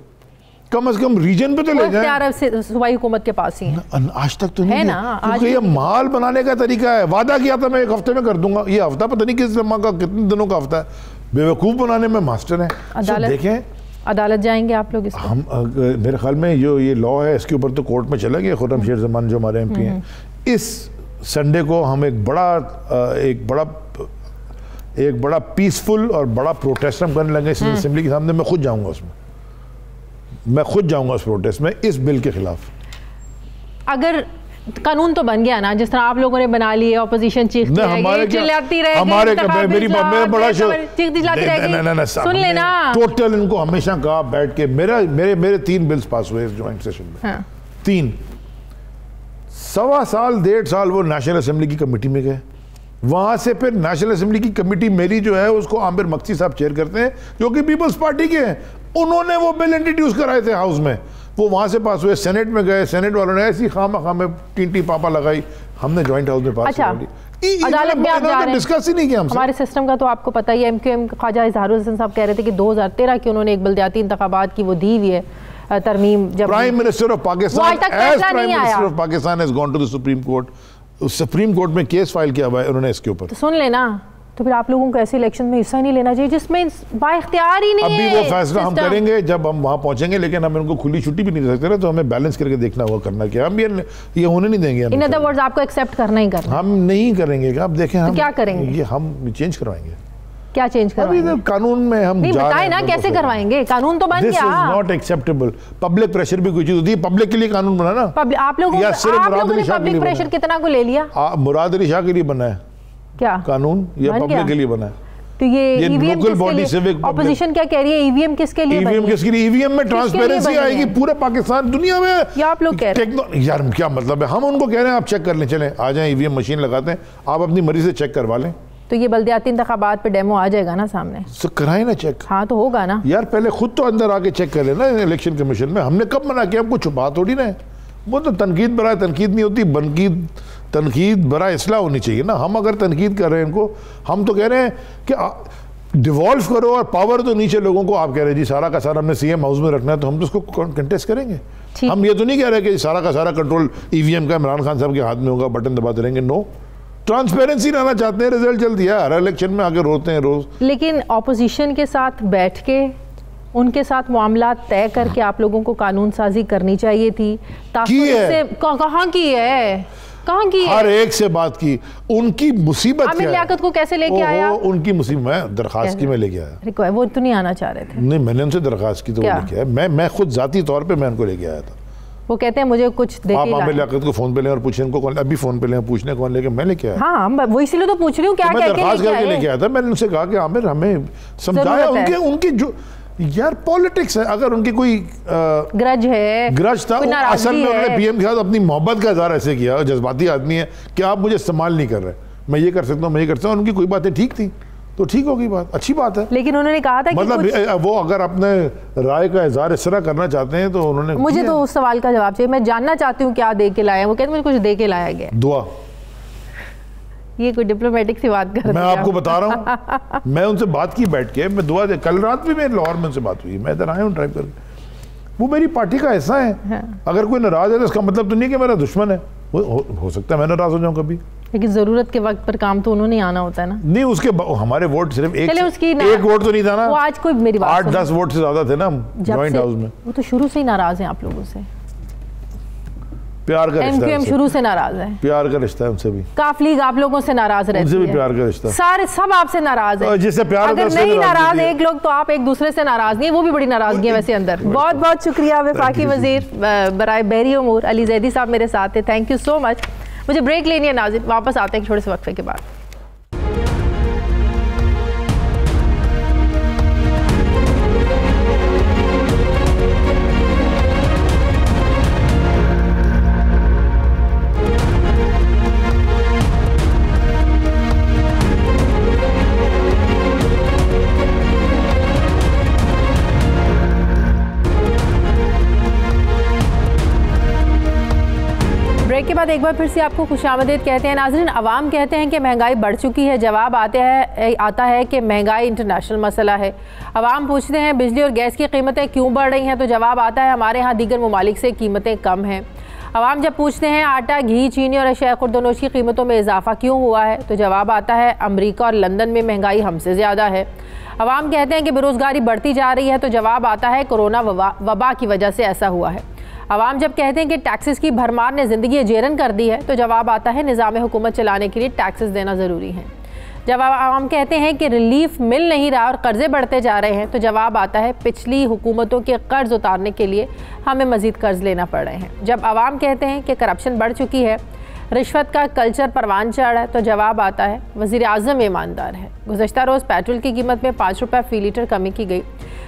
कम से कम रीजन पे तो ले जाएं। सूबाई हुकूमत के पास ही है, आज तक तो नहीं है ना, क्योंकि ये माल बनाने का तरीका है। वादा किया था मैं 1 हफ्ते में कर दूंगा, ये हफ्ता पता नहीं किस लम्हा का, कितने दिनों का हफ्ता है। बेवकूफ़ बनाने में मास्टर हैं। देखें अदालत जाएंगे आप लोग इसको? हम मेरे ख्याल में जो ये लॉ है इसके ऊपर तो कोर्ट में चला गया। खुर्रम शेर ज़मान जो हमारे MP हैं, इस संडे को हम एक बड़ा पीसफुल और बड़ा प्रोटेस्ट हम करने लगे असेंबली के सामने। मैं खुद जाऊंगा उसमें, मैं खुद जाऊंगा उस प्रोटेस्ट में इस बिल के खिलाफ। अगर कानून तो बन गया ना, जिस तरह आप लोगों ने बना लिए, ऑपोजिशन चीखती रहेगी, चिल्लाती रहेगी, मेरी बड़ा चिल्लाती रहेगी, सुन लेना। टोटल इनको हमेशा कहा बैठ के, मेरे 3 बिल्स पास हुए इस ज्वाइंट सेशन में, 3 1.25 साल 1.5 साल वो नेशनल असेंबली की कमेटी में गए। वहां से फिर नेशनल असेंबली की कमेटी मेरी जो है उसको आमिर मक्सी साहब चेयर करते हैं, जो कि पीपल्स पार्टी के हैं। उन्होंने वो बिल इंट्रोड्यूस कराए थे हाउस में, वो वहां से पास हुए, सेनेट में गए, सेनेट वालों ने ऐसी खामा में टींटी पापा लगाई, हमने ज्वाइंट हाउस में पास अच्छा, अदालत में आप जा रहे हैं, डिस्कस ही नहीं किया हमसे। हमारे सिस्टम का तो आपको पता ही है। MQM ख्वाजा इजहारुल हसन साहब कह रहे थे कि 2013 की उन्होंने एक बल्दियाती इंतखाबात की वो दी हुई है तरमीम, जब prime minister of Pakistan has gone to the supreme court, supreme court में केस फाइल किया हुआ है उन्होंने इसके ऊपर। तो सुन लेना, तो फिर आप लोगों को ऐसे इलेक्शन में हिस्सा नहीं लेना चाहिए जिसमें बाइख्तियार ही नहीं है। अभी वो फैसला हम करेंगे जब हम वहां पहुंचेंगे, लेकिन हम इनको खुली छुट्टी भी नहीं दे सकते ना, तो हमें बैलेंस करके देखना होगा करना क्या। हम ये होने नहीं देंगे। इन अदर वर्ड्स आपको एक्सेप्ट करना ही करना, हम नहीं करेंगे। आप देखें हम क्या करेंगे, ये हम चेंज करवाएंगे। क्या चेंज करवाएंगे? कानून में हम नहीं बताए ना कैसे करवाएंगे, कानून तो बन गया। This is not acceptable. Public pressure भी कोई चीज होती है, पब्लिक के लिए कानून बना ना। आप लोगों ने पब्लिक प्रेशर कितना को ले लिया? मुराद अली शाह के लिए बना है क्या कानून, या पब्लिक के लिए बना है? तो ये लोकल बॉडी सिविक ऑपोजिशन क्या कह रही है? ईवीएम किसके लिए? ईवीएम किसके लिए? ईवीएम में ट्रांसपेरेंसी आएगी पूरे पाकिस्तान दुनिया में। या आप लोग कह रहे हैं यार क्या मतलब है? हम उनको कह रहे हैं आप चेक कर लें, चलें आ जाएं ईवीएम मशीन लगाते हैं, आप अपनी मर्जी से चेक करवा लें। तो ये बल्दियाती इंतखाबात पे डेमो आ जाएगा ना सामने, तो कराए ना चेक। हाँ तो होगा ना यार, पहले खुद तो अंदर आके चेक कर लेना इलेक्शन कमीशन में। हमने कब मना किया? हमको छुपा थोड़ी ना। वो तो तनकीद बराए तनकीद नहीं होती, तनकीद बराए इसलाह होनी चाहिए ना। हम अगर तनकीद कर रहे हैं इनको, हम तो कह रहे हैं कि डिवॉल्व करो और पावर तो नीचे लोगों को। आप कह रहे हैं जी सारा का सारा हमने सीएम हाउस में रखना है, तो हम तो उसको कंटेस्ट करेंगे। हम ये तो नहीं कह रहे कि सारा का सारा कंट्रोल ईवीएम का इमरान खान साहब के हाथ में होगा, बटन दबाते रहेंगे। नो, ट्रांसपेरेंसी लाना चाहते हैं, रिजल्ट जल्द दिया, हर इलेक्शन में आगे रोते हैं रोज। लेकिन ऑपोजिशन के साथ बैठ के उनके साथ मामला तय करके आप लोगों को कानून साजी करनी चाहिए थी, ताकि कहाँ की है, कहाँ की है? हर एक से बात की। उनकी मुसीबत आमिर लियाकत को कैसे लेके आया? उनकी मुसीबत मैं दरखास्त की मैं लेके आया। वो तो नहीं आना चाह रहे थे। नहीं, मैंने उनसे दरखास्त की तो लेके आया। मैं खुद जाती तौर पे मैं उनको लेके आया था। वो कहते हैं मुझे कुछ दे के आप आमिर लियाकत को फोन पे लें और पूछें इनको कौन, अभी फोन पे लें पूछने कौन लेके, मैं लेके आया। हाँ, वो इसीलिए तो पूछ रही हूँ क्या मैं दरखास्त करके लेके आया था। मैंने उनसे कहा कि आमिर हमें समझाया, उनकी जो यार पॉलिटिक्स है, अगर उनकी कोई ग्रज था, असल में उन्होंने पीएम के साथ अपनी मोहब्बत का इजहार ऐसे किया, जज्बाती आदमी है कि आप मुझे इस्तेमाल नहीं कर रहे, मैं ये कर सकता हूँ, मैं ये कर सकता हूँ। उनकी कोई बातें ठीक थी तो ठीक होगी, बात अच्छी बात है। लेकिन उन्होंने कहा था कि मतलब वो अगर अपने राय का इजहार इस तरह करना चाहते हैं तो उन्होंने, मुझे तो उस सवाल का जवाब चाहिए। मैं जानना चाहती हूँ क्या दे के लाया। वो कहते मुझे कुछ दे के लाया गया। दुआ। ये कोई डिप्लोमेटिक सी बात कर, मैं आपको बता रहा हूँ। मैं उनसे बात की बैठ के, मैं दुआ दे, कल रात भी मेरे लाहौर में उनसे बात हुई, मैं इधर आया हूँ ड्राइव करके। वो मेरी पार्टी का हिस्सा है। हाँ। अगर कोई नाराज है तो इसका मतलब तो नहीं कि मेरा दुश्मन है। हो सकता है मैं नाराज हो जाऊँ कभी, लेकिन जरूरत के वक्त पर काम तो उन्होंने आना होता है ना। नहीं, उसके हमारे वोट सिर्फ एक वोट तो नहीं था ना। वो आज कोई मेरी बात 8-10 वोट से ज्यादा थे ना जॉइंट हाउस में। वो तो शुरू से ही नाराज हैं आप लोगों से। प्यार का रिश्ता है, शुरू से नाराज है। प्यार का रिश्ता है उनसे भी। काफ लीग आप लोगों से नाराज रहती है, उनसे भी प्यार का रिश्ता। सारे सब आपसे नाराज है। जिससे प्यार अगर नहीं नाराज एक लोग तो आप एक दूसरे से नाराज नहीं है, वो भी बड़ी नाराजगी है वैसे अंदर। बहुत बहुत शुक्रिया वफाकी वजीर बराए बहरी उमूर अली जैदी साहब मेरे साथ थे, थैंक यू सो मच। मुझे ब्रेक लेनी है नाज़रीन, वापस आते हैं छोटे से वक्फे के बाद। ब्रेक के बाद एक बार फिर से आपको खुशामदीद कहते हैं नाज़रीन। अवाम कहते हैं कि महंगाई बढ़ चुकी है, जवाब आता है कि महंगाई इंटरनेशनल मसला है। अवाम पूछते हैं बिजली और गैस की कीमतें क्यों बढ़ रही हैं, तो जवाब आता है हमारे यहाँ दीगर ममालिक से कीमतें कम हैं। अवाम जब पूछते हैं आटा, घी, चीनी और अशिया खुर्दनोश की कीमतों में इजाफा क्यों हुआ है, तो जवाब आता है अमरीका और लंदन में महंगाई हमसे ज़्यादा है। अवाम कहते हैं कि बेरोज़गारी बढ़ती जा रही है, तो जवाब आता है कोरोना वबा की वजह से ऐसा हुआ है। अवाम जब कहते हैं कि टैक्सेस की भरमार ने ज़िंदगी जेरन कर दी है, तो जवाब आता है निज़ाम हुकूमत चलाने के लिए टैक्सेस देना ज़रूरी है। जब अवाम कहते हैं कि रिलीफ मिल नहीं रहा और कर्ज़े बढ़ते जा रहे हैं, तो जवाब आता है पिछली हुकूमतों के कर्ज़ उतारने के लिए हमें मज़ीद कर्ज़ लेना पड़ रहे हैं। जब अवाम कहते हैं कि करप्शन बढ़ चुकी है, रिश्वत का कल्चर परवान चढ़ा है, तो जवाब आता है वज़ीर आज़म ईमानदार है। गुज़श्ता रोज़ पेट्रोल की कीमत में 5 रुपये फ़ी लीटर कमी की गई,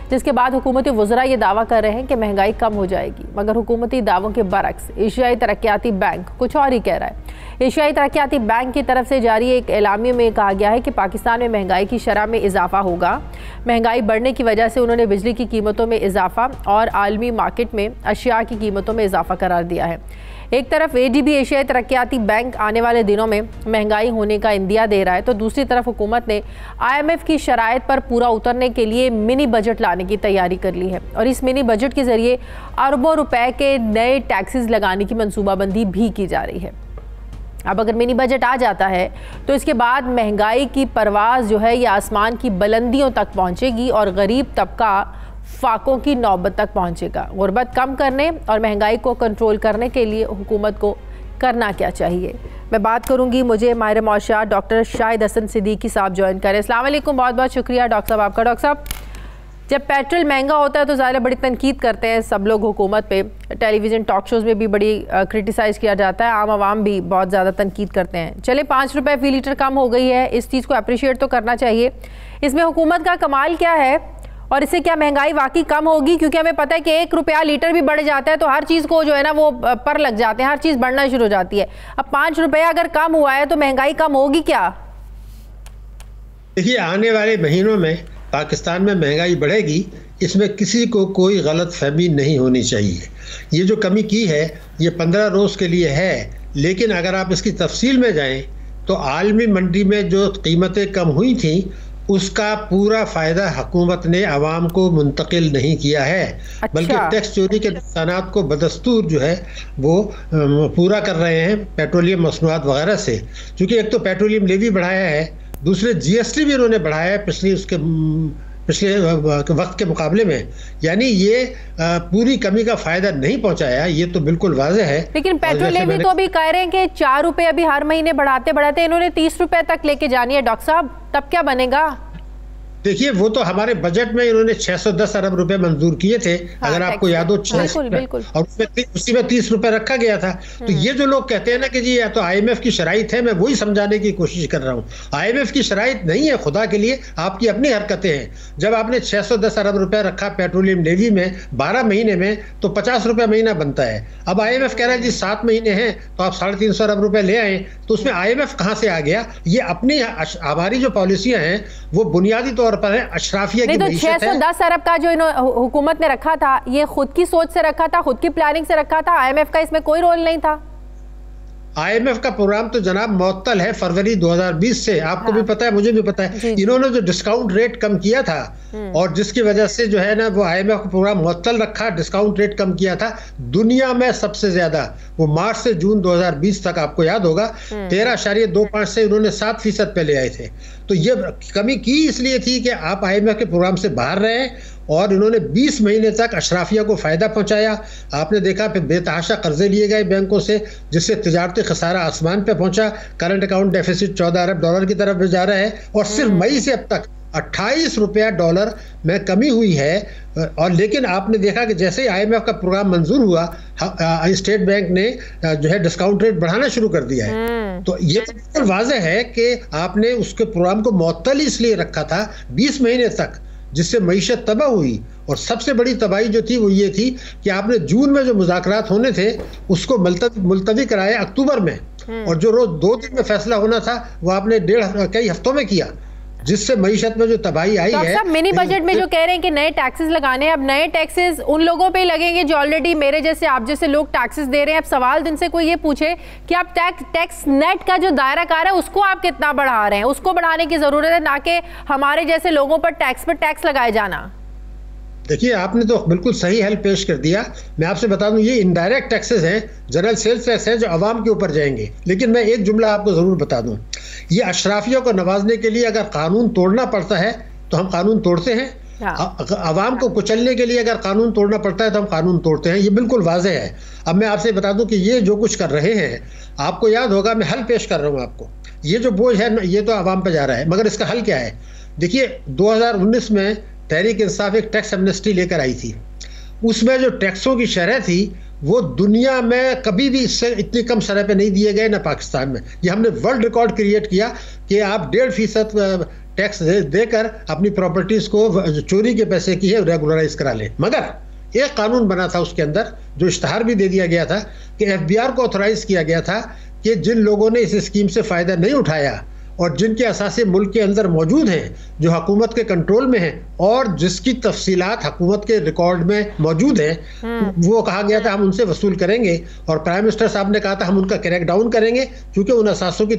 जिसके बाद हुकूमती वज़रा ये दावा कर रहे हैं कि महंगाई कम हो जाएगी, मगर हुकूमती दावों के बरक्स एशियाई तरक्याती बैंक कुछ और ही कह रहा है। एशियाई तरक्याती बैंक की तरफ से जारी एक एलामिया में कहा गया है कि पाकिस्तान में महंगाई की शरह में इजाफा होगा। महंगाई बढ़ने की वजह से उन्होंने बिजली की कीमतों में इजाफा और आलमी मार्केट में अशिया की कीमतों में इजाफा करार दिया है। एक तरफ ADB एशियाई तरक्याती बैंक आने वाले दिनों में महंगाई होने का इंदिया दे रहा है, तो दूसरी तरफ हुकूमत ने IMF की शराइत पर पूरा उतरने के लिए मिनी बजट लाने की तैयारी कर ली है और इस मिनी बजट के ज़रिए अरबों रुपए के नए टैक्सेस लगाने की मनसूबाबंदी भी की जा रही है। अब अगर मिनी बजट आ जाता है तो इसके बाद महंगाई की परवाज़ जो है ये आसमान की बुलंदियों तक पहुँचेगी और गरीब तबका फाकों की नौबत तक पहुंचेगा। गुर्बत कम करने और महंगाई को कंट्रोल करने के लिए हुकूमत को करना क्या चाहिए, मैं बात करूंगी। मुझे माहिर मौशूआत डॉक्टर शाहिद हसन सिद्दीकी साहब ज्वाइन करें। अस्सलाम वालेकुम, बहुत बहुत शुक्रिया डॉक्टर साहब आपका। डॉक्टर साहब, जब पेट्रोल महंगा होता है तो ज़ाहिर बड़ी तनकीद करते हैं सब लोग हुकूमत पे, टेलीविज़न टॉक शोज़ में भी बड़ी क्रिटिसाइज़ किया जाता है, आम आवाम भी बहुत ज़्यादा तनकीद करते हैं। चले 5 रुपये फ़ी लीटर कम हो गई है, इस चीज़ को अप्रिशिएट तो करना चाहिए। इसमें हुकूमत का कमाल क्या है और इससे क्या महंगाई वाकई कम होगी? क्योंकि हमें पता है कि 1 रुपया लीटर भी बढ़ जाता है तो हर चीज़ को जो है ना वो पर लग जाते हैं, हर चीज़ बढ़ना शुरू हो जाती है। अब 5 रुपया अगर कम हुआ है तो महंगाई कम होगी क्या? देखिए, आने वाले महीनों में पाकिस्तान में महंगाई बढ़ेगी, इसमें किसी को कोई गलत फहमी नहीं होनी चाहिए। ये जो कमी की है ये 15 रोज़ के लिए है, लेकिन अगर आप इसकी तफसील में जाएं तो आलमी मंडी में जो कीमतें कम हुई थी उसका पूरा फ़ायदा हुकूमत ने आवाम को मुंतकिल नहीं किया है। अच्छा। बल्कि टैक्स चोरी के नुकसानात को बदस्तूर जो है वो पूरा कर रहे हैं पेट्रोलियम मसनूआत वगैरह से। क्योंकि एक तो पेट्रोलियम लेवी बढ़ाया है, दूसरे GST भी उन्होंने बढ़ाया है पिछले वक्त के मुकाबले में। यानी ये पूरी कमी का फायदा नहीं पहुंचाया, ये तो बिल्कुल वाज़ेह है। लेकिन पेट्रोल लेवी तो अभी कह रहे हैं कि 4 रुपए अभी हर महीने बढ़ाते बढ़ाते इन्होंने 30 रुपए तक लेके जानी है। डॉक्टर साहब, तब क्या बनेगा? देखिए, वो तो हमारे बजट में इन्होंने 610 अरब रुपए मंजूर किए थे। हाँ, अगर आपको याद हो, बिल्कुल। और उसी में 30 रुपए रखा गया था। तो ये जो लोग कहते हैं ना कि जी या तो IMF की शराइत है, मैं वही समझाने की कोशिश कर रहा हूँ। IMF की शराइत नहीं है, खुदा के लिए, आपकी अपनी हरकतें हैं। जब आपने 610 अरब रुपए रखा पेट्रोलियम लेवी में 12 महीने में, तो 50 रुपए महीना बनता है। अब IMF कह रहा है जी 7 महीने हैं तो आप 350 अरब रुपए ले आए, तो उसमें IMF कहाँ से आ गया? ये अपनी हमारी जो पॉलिसियां हैं वो बुनियादी तौर पर है अशराफिया की नहीं, तो 610 अरब का जो हुकूमत ने रखा था, ये खुद की सोच से रखा था, खुद की प्लानिंग से रखा था। IMF का इसमें कोई रोल नहीं था। IMF का प्रोग्राम तो जनाब मुअत्तल है फरवरी 2020 से, आपको भी पता है, मुझे भी पता है। इन्होंने जो डिस्काउंट रेट कम किया था और जिसकी वजह से जो है ना वो IMF का प्रोग्राम मुअत्तल रखा, डिस्काउंट रेट कम किया था दुनिया में सबसे ज्यादा। वो मार्च से जून 2020 तक आपको याद होगा 13.25 से उन्होंने 7% पे ले आए थे। तो ये कमी की इसलिए थी कि आप IMF के प्रोग्राम से बाहर रहे और इन्होंने 20 महीने तक अशराफिया को फ़ायदा पहुंचाया। आपने देखा फिर बेतहाशा कर्जे लिए गए बैंकों से, जिससे तिजारती खसारा आसमान पे पहुंचा। करंट अकाउंट डेफिसिट 14 अरब डॉलर की तरफ जा रहा है और सिर्फ मई से अब तक 28 रुपया डॉलर में कमी हुई है। और लेकिन आपने देखा कि जैसे ही IMF का प्रोग्राम मंजूर हुआ, स्टेट बैंक ने जो है डिस्काउंट रेट बढ़ाना शुरू कर दिया है। तो ये बिल्कुल वाज़ेह है कि आपने उसके प्रोग्राम को मुअत्तल इसलिए रखा था 20 महीने तक, जिससे मईशत तबाह हुई। और सबसे बड़ी तबाही जो थी वो ये थी कि आपने जून में जो मुज़ाकरात होने थे उसको मुलतवी कराया अक्टूबर में, और जो रोज 2 दिन में फैसला होना था वो आपने कई हफ्तों में किया, जिससे मईशत में जो तबाही आई है। सब मिनी बजट में जो कह रहे हैं कि नए टैक्सेस लगाने हैं, अब नए टैक्सेस उन लोगों पे लगेंगे जो ऑलरेडी मेरे जैसे आप जैसे लोग टैक्सेस दे रहे हैं। अब सवाल दिन से कोई ये पूछे कि आप टैक्स नेट का जो दायरा कार है उसको आप कितना बढ़ा रहे हैं, उसको बढ़ाने की जरूरत है, ना कि हमारे जैसे लोगों पर टैक्स लगाए जाना। देखिए, आपने तो बिल्कुल सही हल पेश कर दिया। मैं आपसे बता दूं, ये इनडायरेक्ट टैक्सेस हैं, जनरल सेल्स टैक्स हैं जो आवाम के ऊपर जाएंगे। लेकिन मैं एक जुमला आपको ज़रूर बता दूं, ये अशराफियों को नवाजने के लिए अगर कानून तोड़ना पड़ता है तो हम कानून तोड़ते हैं। आवाम को कुचलने के लिए अगर कानून तोड़ना पड़ता है तो हम कानून तोड़ते हैं, ये बिल्कुल वाज़ेह है। अब मैं आपसे बता दूं कि ये जो कुछ कर रहे हैं, आपको याद होगा, मैं हल पेश कर रहा हूँ आपको। ये जो बोझ है ये तो आवाम पर जा रहा है, मगर इसका हल क्या है? देखिए, 2019 में तहरीक इंसाफ एक टैक्स एमनेस्टी लेकर आई थी। उसमें जो टैक्सों की शरह थी वो दुनिया में कभी भी इससे इतनी कम शरह पे नहीं दिए गए, ना पाकिस्तान में। ये हमने वर्ल्ड रिकॉर्ड क्रिएट किया कि आप 1.5% टैक्स देकर अपनी प्रॉपर्टीज़ को चोरी के पैसे की है रेगुलराइज करा लें। मगर एक कानून बना था उसके अंदर, जो इश्तहार भी दे दिया गया था कि FBR को ऑथोराइज किया गया था कि जिन लोगों ने इस स्कीम से फ़ायदा नहीं उठाया और जिनके असासे मुल्क के अंदर मौजूद हैं, जो हुकूमत के कंट्रोल में हैं और जिसकी तफसीलात हुकूमत के रिकॉर्ड में मौजूद हैं, वो कहा गया था हम उनसे वसूल करेंगे। और प्राइम मिनिस्टर साहब ने कहा था हम उनका क्रैक डाउन करेंगे, क्योंकि उन असासों की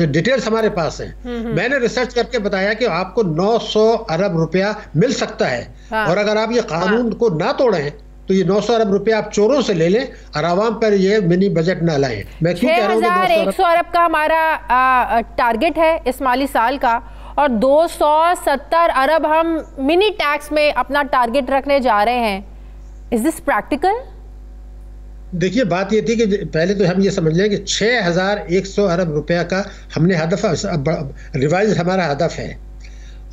डिटेल्स हमारे पास हैं। मैंने रिसर्च करके बताया कि आपको 900 अरब रुपया मिल सकता है। और अगर आप ये कानून को ना तोड़ें तो ये 900 अरब रुपए आप चोरों से ले लें और आवाम पर ये मिनी बजट ना लाएं। मैं क्यों कह रहा हूं कि 6100 अरब का हमारा टारगेट है इस माली साल का, और 270 अरब हम मिनी टैक्स में अपना टारगेट रखने जा रहे हैं। Is this practical? देखिए, बात ये थी कि पहले तो हम ये समझ लें कि 6100 अरब रुपया का हमने हदफ, रिवाइज हमारा हदफ है।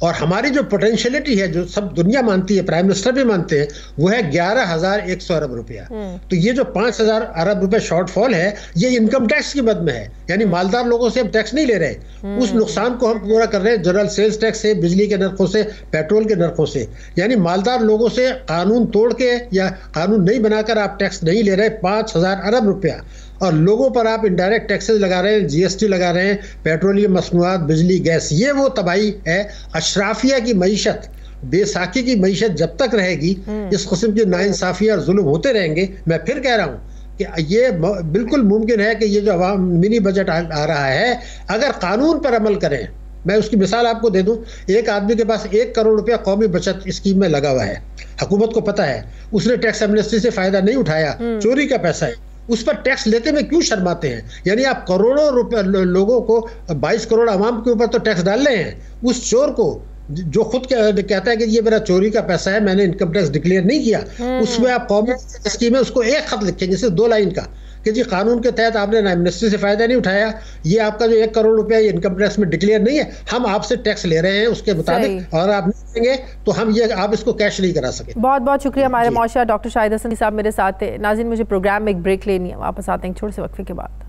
और हमारी जो पोटेंशियलिटी है, जो सब दुनिया मानती है, प्राइम मिनिस्टर भी मानते हैं, वो है 11,100 अरब रुपया। तो ये जो 5,000 अरब रुपए शॉर्टफॉल है, ये इनकम टैक्स की मद में है। यानी मालदार लोगों से हम टैक्स नहीं ले रहे, उस नुकसान को हम पूरा कर रहे हैं जनरल सेल्स टैक्स से, बिजली के नरखों से, पेट्रोल के नरखों से। यानी मालदार लोगों से कानून तोड़ के या कानून नहीं बनाकर आप टैक्स नहीं ले रहे 5,000 अरब रुपया। और लोगों पर आप इनडायरेक्ट टैक्सेस लगा रहे हैं, जीएसटी लगा रहे हैं, पेट्रोलियम मसनूआत, बिजली, गैस। ये वो तबाही है। अशराफिया की मईशत, बेसाखी की मईशत जब तक रहेगी, इस किस्म की नाइंसाफी और जुल्म होते रहेंगे। मैं फिर कह रहा हूँ कि ये बिल्कुल मुमकिन है कि ये जो अवाम मिनी बजट आ रहा है, अगर कानून पर अमल करें, मैं उसकी मिसाल आपको दे दूं, एक आदमी के पास 1 करोड़ रुपया कौमी बचत स्कीम में लगा हुआ है, हुकूमत को पता है, उसने टैक्स एमनेस्टी से फायदा नहीं उठाया, चोरी का पैसा है, उस पर टैक्स लेते में क्यों शर्माते हैं? यानी आप करोड़ों रुपए लोगों को, 22 करोड़ आवाम के ऊपर तो टैक्स डाल रहे हैं। उस चोर को जो खुद कहता है कि ये मेरा चोरी का पैसा है, मैंने इनकम टैक्स डिक्लेयर नहीं किया, उसमें आप कौमी स्कीम है उसको एक खत लिखेंगे, सिर्फ 2 लाइन का, कि जी कानून के तहत आपने एमनेस्टी से फायदा नहीं उठाया, ये आपका जो 1 करोड़ रुपया इनकम टैक्स में डिक्लेयर नहीं है, हम आपसे टैक्स ले रहे हैं उसके मुताबिक, और आप नहीं देंगे तो हम ये आप इसको कैश नहीं करा सके। बहुत बहुत शुक्रिया। हमारे मौशा डॉक्टर शाहिद हसन साहब मेरे साथ थे। नाज़रीन, मुझे प्रोग्राम में एक ब्रेक लेनी है, वापस आते हैं छोटे से वक्फे के बाद।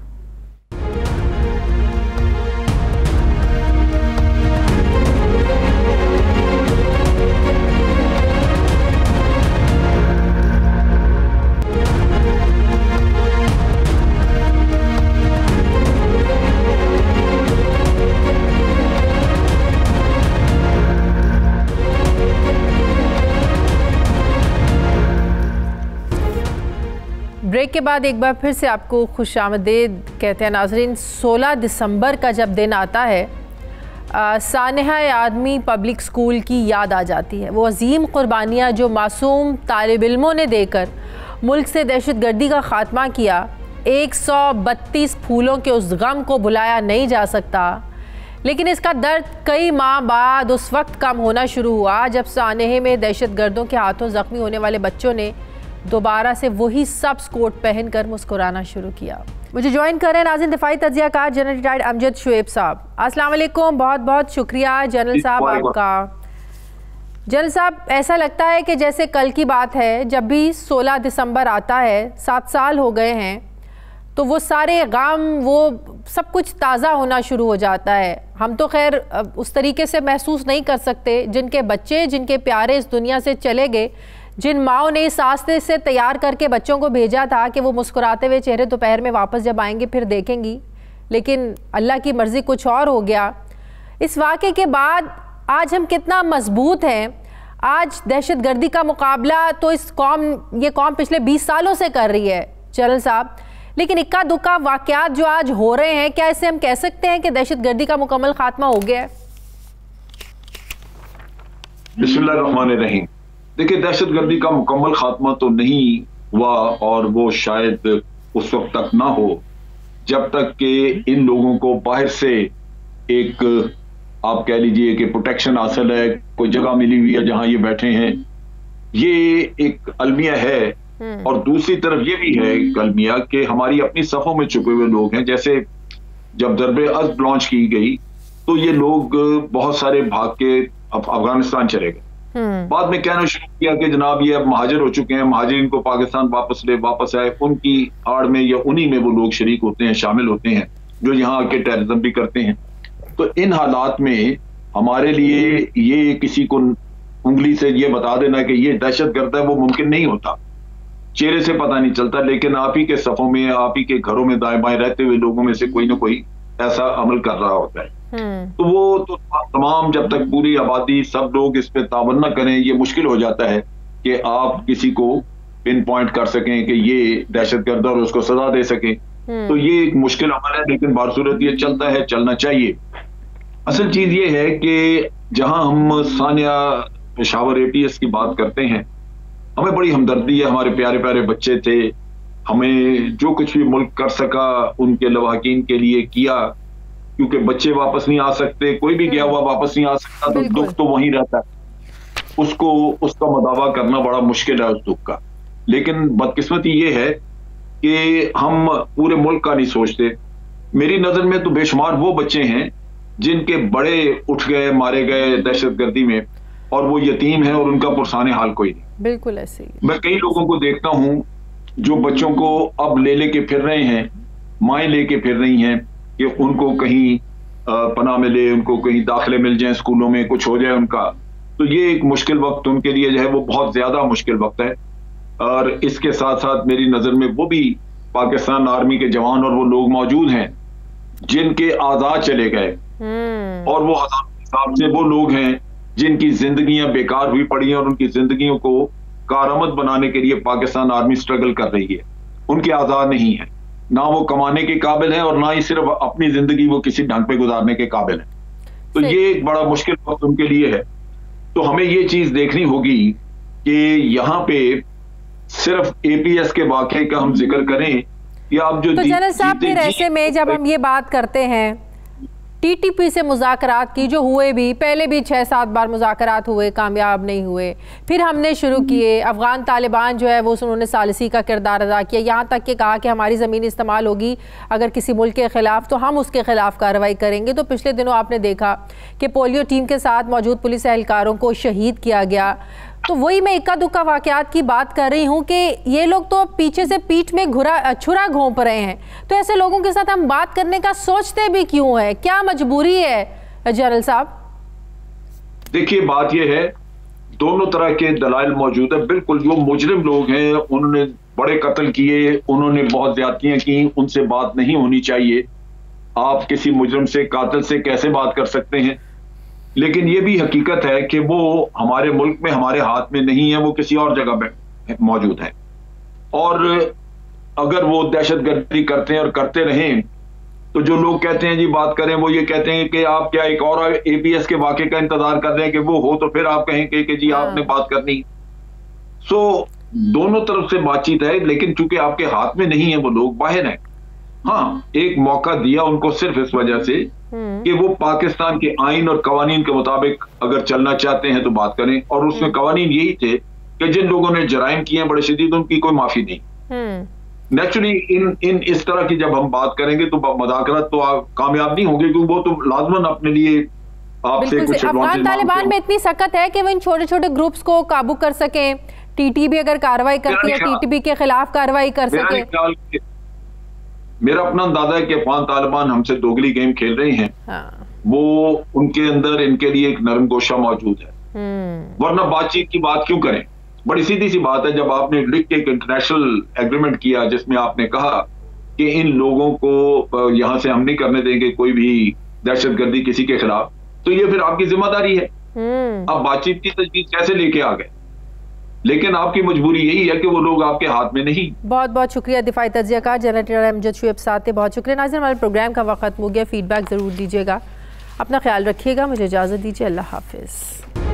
ब्रेक के बाद एक बार फिर से आपको खुशामदीद कहते हैं नाजरीन। 16 दिसंबर का जब दिन आता है, सानहा आदमी पब्लिक स्कूल की याद आ जाती है। वो अजीम कुर्बानियाँ जो मासूम तालिब इल्मों ने देकर मुल्क से दहशतगर्दी का ख़ात्मा किया, 132 फूलों के उस गम को भुलाया नहीं जा सकता। लेकिन इसका दर्द कई माह बाद उस वक्त कम होना शुरू हुआ जब सानहे में दहशतगर्दों के हाथों ज़ख्मी होने वाले बच्चों ने दोबारा से वही सब्स कोट पहनकर मुस्कुराना शुरू किया। मुझे ज्वाइन कर रहे हैं नाज़रीन दिफाई तज्ज़ियाकार जनरल रिटायर्ड अमजद शुएब साहब। अस्सलाम वालेकुम, बहुत बहुत शुक्रिया जनरल साहब आपका। जनरल साहब, ऐसा लगता है कि जैसे कल की बात है, जब भी 16 दिसंबर आता है, 7 साल हो गए हैं, तो वो सारे गम, वो सब कुछ ताज़ा होना शुरू हो जाता है। हम तो खैर उस तरीके से महसूस नहीं कर सकते, जिनके बच्चे, जिनके प्यारे इस दुनिया से चले गए, जिन माओं ने इस आस्ते से तैयार करके बच्चों को भेजा था कि वो मुस्कुराते हुए चेहरे दोपहर में वापस जब आएंगे फिर देखेंगी, लेकिन अल्लाह की मर्ज़ी कुछ और हो गया। इस वाक़े के बाद आज हम कितना मजबूत हैं। आज दहशतगर्दी का मुकाबला तो ये कौम पिछले 20 सालों से कर रही है जनरल साहब, लेकिन इक्का दुक्का वाक़यात जो आज हो रहे हैं, क्या इससे हम कह सकते हैं कि दहशतगर्दी का मुकम्मल खात्मा हो गया है? बिस्मिल्लाहिर्रहमानिर्रहीम। देखिए, दहशतगर्दी का मुकम्मल खात्मा तो नहीं हुआ, और वो शायद उस वक्त तक ना हो जब तक कि इन लोगों को बाहर से एक, आप कह लीजिए कि प्रोटेक्शन हासिल है, कोई जगह मिली हुई है जहां ये बैठे हैं। ये एक अलमिया है। और दूसरी तरफ ये भी है एक अलमिया कि हमारी अपनी सफ़ों में छुपे हुए लोग हैं। जैसे जब दरबे अज़्ब लॉन्च की गई तो ये लोग बहुत सारे भाग के अफगानिस्तान चले गए। बाद में कहना शुरू किया कि जनाब ये अब महाजिर हो चुके हैं, महाजिरीन को पाकिस्तान वापस आए। उनकी आड़ में या उन्हीं में वो लोग शरीक होते हैं, शामिल होते हैं, जो यहाँ आके टेररिज्म भी करते हैं। तो इन हालात में हमारे लिए ये किसी को उंगली से ये बता देना कि ये दहशतगर्द है, वो मुमकिन नहीं होता। चेहरे से पता नहीं चलता, लेकिन आप ही के सफों में, आप ही के घरों में दाएं बाएं रहते हुए लोगों में से कोई ना कोई ऐसा अमल कर रहा होता है। तो वो तो तमाम, जब तक पूरी आबादी सब लोग इस पे तावन न करें, ये मुश्किल हो जाता है कि आप किसी को पिन पॉइंट कर सकें कि ये दहशतगर्द और उसको सजा दे सकें। तो ये एक मुश्किल अमल है, लेकिन बारसूरत ये चलता है, चलना चाहिए। असल चीज ये है कि जहां हम सानिया पेशावर ATS की बात करते हैं, हमें बड़ी हमदर्दी है। हमारे प्यारे प्यारे बच्चे थे, हमें जो कुछ भी मुल्क कर सका उनके लवाकिन के लिए किया, क्योंकि बच्चे वापस नहीं आ सकते, कोई भी गया हुआ वापस नहीं आ सकता, तो दुख तो वहीं रहता है। उसका मदावा करना बड़ा मुश्किल है उस दुख का। लेकिन बदकिस्मती ये है कि हम पूरे मुल्क का नहीं सोचते। मेरी नजर में तो बेशुमार वो बच्चे हैं जिनके बड़े उठ गए, मारे गए दहशतगर्दी में, और वो यतीम है और उनका पुरसाने हाल कोई नहीं। बिल्कुल ऐसे ही मैं कई लोगों को देखता हूं जो बच्चों को अब लेके फिर रहे हैं, माएँ लेके फिर रही हैं कि उनको कहीं पनाह मिले, उनको कहीं दाखिले मिल जाए स्कूलों में, कुछ हो जाए उनका। तो ये एक मुश्किल वक्त उनके लिए जो है वो बहुत ज्यादा मुश्किल वक्त है। और इसके साथ साथ मेरी नजर में वो भी पाकिस्तान आर्मी के जवान और वो लोग मौजूद हैं जिनके आजाद चले गए, और वो आजाद के हिसाब से वो लोग हैं जिनकी जिंदगियां बेकार हुई पड़ी हैं और उनकी जिंदगियों को कारआमद बनाने के लिए पाकिस्तान आर्मी स्ट्रगल कर रही है। उनके आजाद नहीं है, ना वो कमाने के काबिल है और ना ही सिर्फ अपनी जिंदगी वो किसी ढंग पे गुजारने के काबिल है। तो ये एक बड़ा मुश्किल वक्त उनके लिए है। तो हमें ये चीज देखनी होगी कि यहाँ पे सिर्फ APS के वाकये का हम जिक्र करें या आप जो तो जनरल साहब फिर ऐसे में जब हम ये बात करते हैं TTP से मुज़ाकरात की जो हुए भी, पहले भी 6-7 बार मुज़ाकरात हुए, कामयाब नहीं हुए, फिर हमने शुरू किए, अफ़गान तालिबान जो है वो उन्होंने सालिसी का किरदार अदा किया, यहाँ तक कि कहा कि हमारी ज़मीन इस्तेमाल होगी अगर किसी मुल्क के ख़िलाफ़ तो हम उसके ख़िलाफ़ कार्रवाई करेंगे। तो पिछले दिनों आपने देखा कि पोलियो टीम के साथ मौजूद पुलिस एहलकारों को शहीद किया गया। तो वही मैं इक्का दुक्का वाक़यात की बात कर रही हूँ कि ये लोग तो पीछे से पीठ में छुरा घोंप रहे हैं। तो ऐसे लोगों के साथ हम बात करने का सोचते भी क्यों है? क्या मजबूरी है जनरल साहब? देखिए, बात ये है, दोनों तरह के दलाइल मौजूद है। बिल्कुल, जो मुजरिम लोग हैं उन्होंने बड़े कत्ल किए, उन्होंने बहुत ज्यादतियां की, उनसे बात नहीं होनी चाहिए। आप किसी मुजरिम से, कातिल से कैसे बात कर सकते हैं? लेकिन ये भी हकीकत है कि वो हमारे मुल्क में, हमारे हाथ में नहीं है, वो किसी और जगह मौजूद है। और अगर वो दहशतगर्दी करते हैं और करते रहें तो जो लोग कहते हैं जी बात करें, वो ये कहते हैं कि आप क्या एक और APS के वाक़े का इंतजार कर रहे हैं कि वो हो तो फिर आप कहेंगे कि जी आपने बात करनी। सो दोनों तरफ से बातचीत है, लेकिन चूंकि आपके हाथ में नहीं है, वो लोग बाहर हैं। हाँ, एक मौका दिया उनको सिर्फ इस वजह से कि वो पाकिस्तान के आइन और कवानीन के मुताबिक अगर चलना चाहते हैं तो बात करें, और उसमें कवानीन यही थे कि जिन लोगों ने जराइम किए हैं बड़े शदीद, उनकी कोई माफी नहीं। नेचुरली इन इस तरह की जब हम बात करेंगे तो मुज़ाकरात तो कामयाब नहीं होंगे, क्योंकि वो तो लाजमन अपने लिए आपसे कुछ अफगान तालिबान में इतनी सख्त है कि वो इन छोटे छोटे ग्रुप्स को काबू कर सके। TTP अगर कार्रवाई करती है, TTP के खिलाफ कार्रवाई कर सके। मेरा अपना अंदाजा है कि अफगान तालिबान हमसे दोगली गेम खेल रहे हैं। हाँ। वो उनके अंदर इनके लिए एक नरम गोशा मौजूद है, वरना बातचीत की बात क्यों करें? बड़ी सीधी सी बात है, जब आपने लिख के एक इंटरनेशनल एग्रीमेंट किया जिसमें आपने कहा कि इन लोगों को यहां से हम नहीं करने देंगे कोई भी दहशतगर्दी किसी के खिलाफ, तो ये फिर आपकी जिम्मेदारी है। अब बातचीत की तजवीज कैसे लेके आ गए? लेकिन आपकी मजबूरी यही है कि वो लोग आपके हाथ में नहीं। बहुत बहुत शुक्रिया दिफाई तज्ज़ियाकार जनरल अमजद शुएब साहब थे, बहुत शुक्रिया। नाज़रीन, हमारे प्रोग्राम का वक्त खत्म हो गया, फीडबैक ज़रूर दीजिएगा, अपना ख्याल रखिएगा, मुझे इजाज़त दीजिए, अल्लाह हाफिज़।